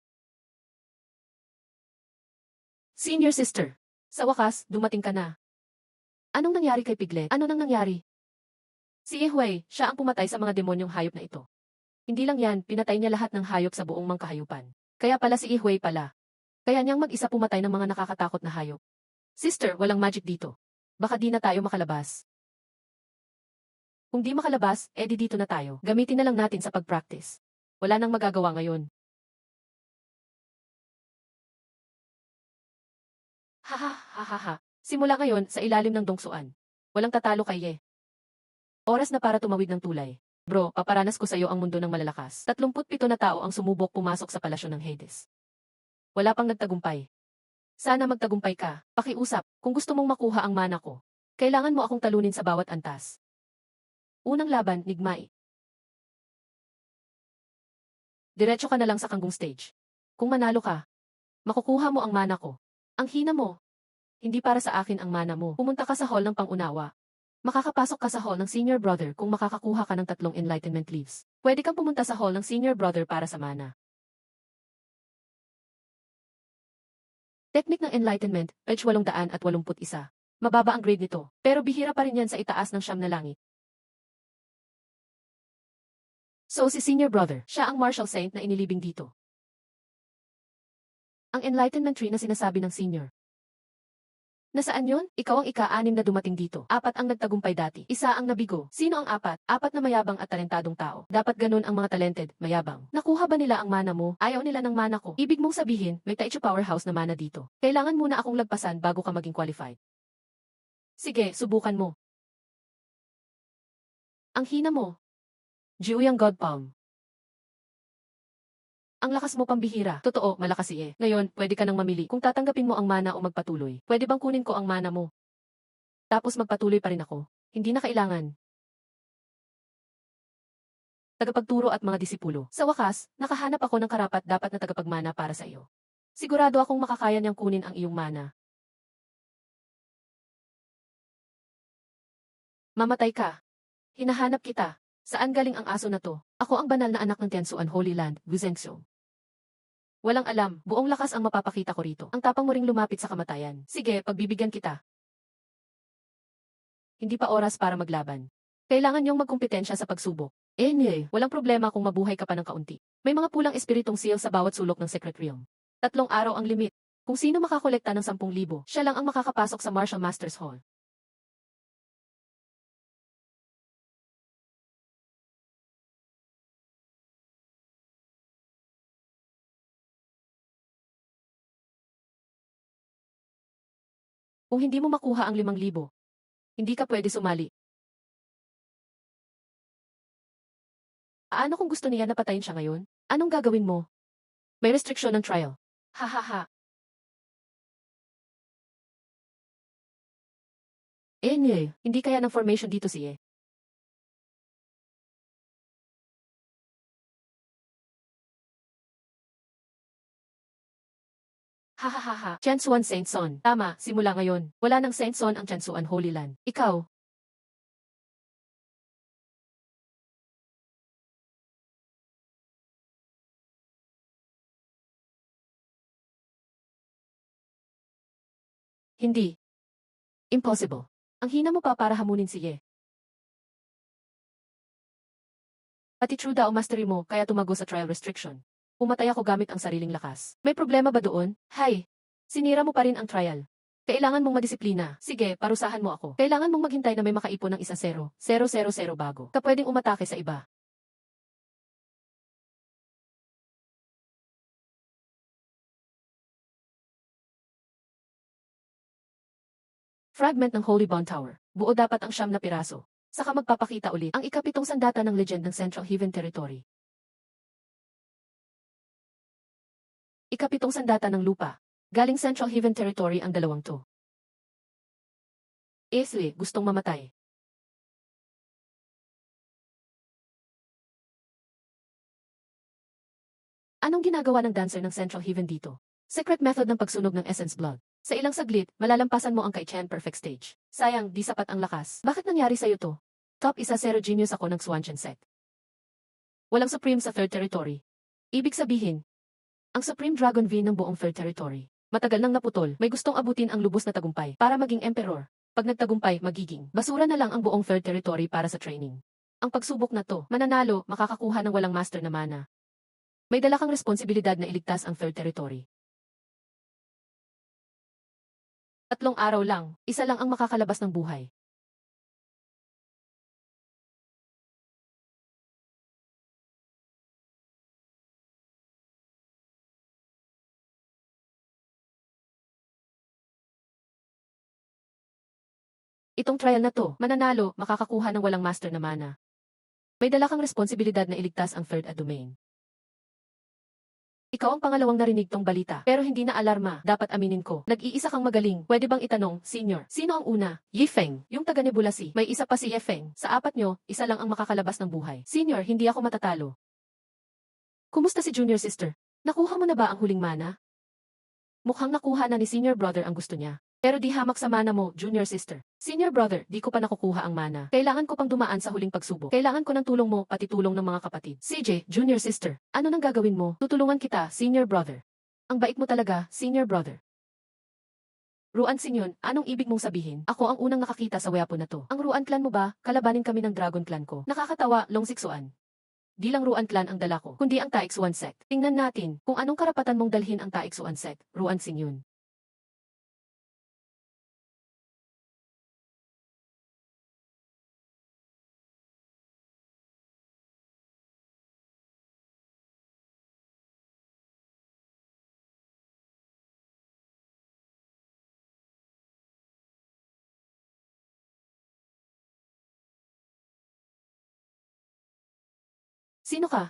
Senior sister. Sa wakas, dumating ka na. Anong nangyari kay Piglet? Ano nang nangyari? Si Hui, siya ang pumatay sa mga demonyong hayop na ito. Hindi lang yan, pinatay niya lahat ng hayop sa buong mangkahayupan. Kaya pala si Hui pala. Kaya niyang mag-isa pumatay ng mga nakakatakot na hayop. Sister, walang magic dito. Baka di na tayo makalabas. Kung di makalabas, edi dito na tayo. Gamitin na lang natin sa pag-practice. Wala nang magagawa ngayon. Ha. Simula ngayon, sa ilalim ng dongsuan. Walang tatalo kay Ye. Oras na para tumawid ng tulay. Bro, paparanas ko sa iyo ang mundo ng malalakas. 37 na tao ang sumubok pumasok sa palasyo ng Hades. Wala pang nagtagumpay. Sana magtagumpay ka. Pakiusap, kung gusto mong makuha ang mana ko. Kailangan mo akong talunin sa bawat antas. Unang laban, Nigmai. Diretso ka na lang sa Kanggong stage. Kung manalo ka, makukuha mo ang mana ko. Ang hina mo. Hindi para sa akin ang mana mo. Pumunta ka sa hall ng pangunawa. Makakapasok ka sa hall ng senior brother kung makakakuha ka ng 3 enlightenment leaves. Pwede kang pumunta sa hall ng senior brother para sa mana. Technique ng enlightenment, page 881. Mababa ang grade nito, pero bihira pa rin yan sa itaas ng 9 na langit. So si senior brother, siya ang martial saint na inilibing dito. Ang enlightenment tree na sinasabi ng senior. Nasaan yun? Ikaw ang ika-6 na dumating dito. 4 ang nagtagumpay dati. Isa ang nabigo. Sino ang 4? 4 na mayabang at talentadong tao. Dapat ganun ang mga talented, mayabang. Nakuha ba nila ang mana mo? Ayaw nila ng mana ko. Ibig mong sabihin, may Taichu powerhouse na mana dito. Kailangan muna akong lagpasan bago ka maging qualified. Sige, subukan mo. Ang hina mo. Jiuyang God Palm. Ang lakas mo pambihira. Totoo, malakas si Ngayon, pwede ka nang mamili kung tatanggapin mo ang mana o magpatuloy. Pwede bang kunin ko ang mana mo? Tapos magpatuloy pa rin ako. Hindi na kailangan. Tagapagturo at mga disipulo. Sa wakas, nakahanap ako ng karapat dapat na tagapagmana para sa iyo. Sigurado akong makakaya niyang kunin ang iyong mana. Mamatay ka. Hinahanap kita. Saan galing ang aso na to? Ako ang banal na anak ng Tiansuan Holy Land, Guzengzhou. Walang alam, buong lakas ang mapapakita ko rito. Ang tapang mo ring lumapit sa kamatayan. Sige, pagbibigyan kita. Hindi pa oras para maglaban. Kailangan niyong magkumpetensya sa pagsubok. Walang problema kung mabuhay ka pa ng kaunti. May mga pulang espiritong seal sa bawat sulok ng Secret Realm. 3 araw ang limit. Kung sino makakolekta ng 10,000, siya lang ang makakapasok sa Martial Masters Hall. Kung hindi mo makuha ang 5,000, hindi ka pwede sumali. Ano kung gusto niya na patayin siya ngayon? Anong gagawin mo? May restriction ng trial. Ha. Hindi kaya ng formation dito si Ha. Chansuan Saint Son. Tama, simula ngayon. Wala nang Saint Son ang Chansuan Holy Land. Ikaw. Hindi. Impossible. Ang hina mo pa para hamunin si Pati true daw mastery mo, kaya tumago sa trial restriction. Pumatay ako gamit ang sariling lakas. May problema ba doon? Hay! Sinira mo pa rin ang trial. Kailangan mong madisiplina. Sige, parusahan mo ako. Kailangan mong maghintay na may makaipon ng 1-0. 0-0-0 bago ka pwedeng umatake sa iba. Fragment ng Holy Bond Tower. Buo dapat ang 9 na piraso. Saka magpapakita ulit ang ika-7 sandata ng legend ng Central Heaven Territory. Ika-7 sandata ng lupa. Galing Central Heaven Territory ang 2 to. Esli, gustong mamatay. Anong ginagawa ng dancer ng Central Heaven dito? Secret method ng pagsunog ng Essence Blood. Sa ilang saglit, malalampasan mo ang kay Chen Perfect Stage. Sayang, di sapat ang lakas. Bakit nangyari sa'yo to? Top isa zero genius ako ng Swanchen set. Walang Supreme sa Third Territory. Ibig sabihin, ang Supreme Dragon V ng buong Third Territory. Matagal nang naputol, may gustong abutin ang lubos na tagumpay para maging Emperor. Pag nagtagumpay, magiging basura na lang ang buong Third Territory para sa training. Ang pagsubok na to, mananalo, makakakuha ng walang master na mana. May dala kang responsibilidad na iligtas ang Third Territory. 3 araw lang, isa lang ang makakalabas ng buhay. Itong trial na to, mananalo, makakakuha ng walang master na mana. May dala kang responsibilidad na iligtas ang third domain. Ikaw ang pangalawang narinig tong balita, pero hindi na alarma, dapat aminin ko. Nag-iisa kang magaling, pwede bang itanong, senior, sino ang una? Yifeng, yung taga Nebulasi. May isa pa si Yifeng. Sa apat nyo, isa lang ang makakalabas ng buhay. Senior, hindi ako matatalo. Kumusta si junior sister? Nakuha mo na ba ang huling mana? Mukhang nakuha na ni senior brother ang gusto niya. Pero di hamak sa mana mo, junior sister. Senior brother, di ko pa nakukuha ang mana. Kailangan ko pang dumaan sa huling pagsubok. Kailangan ko ng tulong mo, pati tulong ng mga kapatid. CJ, junior sister, ano nang gagawin mo? Tutulungan kita, senior brother. Ang bait mo talaga, senior brother. Ruan Sinyon, anong ibig mong sabihin? Ako ang unang nakakita sa weapon na to. Ang Ruan clan mo ba? Kalabanin kami ng Dragon clan ko. Nakakatawa, Long Siksuan. Di lang Ruan clan ang dala ko, kundi ang Taixuan sect. Tingnan natin, kung anong karapatan mong dalhin ang Taixuan sect, Ruan Sinyon. Sino ka?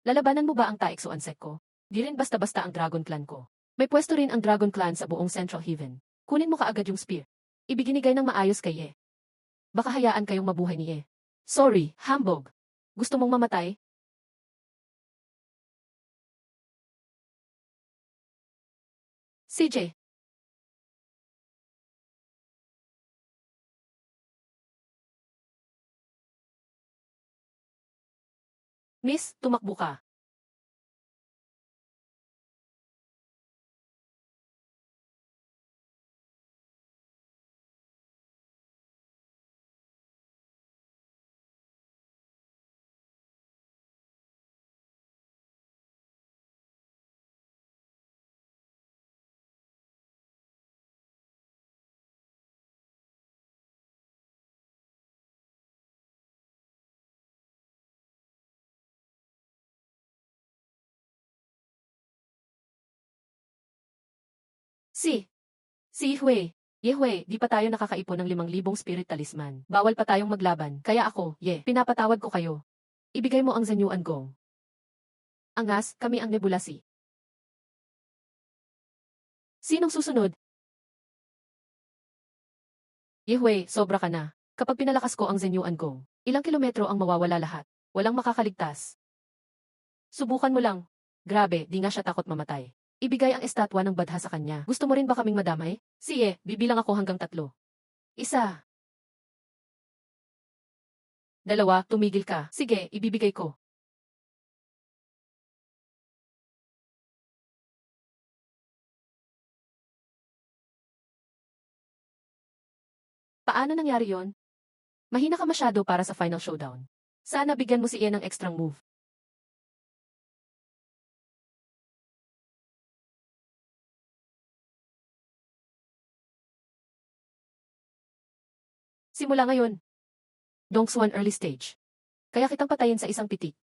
Lalabanan mo ba ang Taixuan sect ko? Di rin basta-basta ang Dragon clan ko. May pwesto rin ang Dragon clan sa buong Central Heaven. Kunin mo kaagad yung spear. Ibinigay ng maayos kay Ye. Baka hayaan kayong mabuhay ni Ye. Sorry, hambog. Gusto mong mamatay? CJ. Miss, tumakbo ka. Si Hui. Hui, di pa tayo nakakaipon ng 5,000 spirit talisman. Bawal pa tayong maglaban. Kaya ako, pinapatawad ko kayo. Ibigay mo ang Zenyuan Gong. Angas, kami ang Nebulasi. Sinong susunod? Hui, sobra ka na. Kapag pinalakas ko ang Zenyuan Gong, ilang kilometro ang mawawala lahat. Walang makakaligtas. Subukan mo lang. Grabe, di nga siya takot mamatay. Ibigay ang estatwa ng badha sa kanya. Gusto mo rin ba kaming madamay? Sige, bibilang ako hanggang 3. 1. 2, tumigil ka. Sige, ibibigay ko. Paano nangyari yon? Mahina ka masyado para sa final showdown. Sana bigyan mo si Ian ng extra move. Simula ngayon. Dong Swan early stage. Kaya kitang patayin sa isang pitik.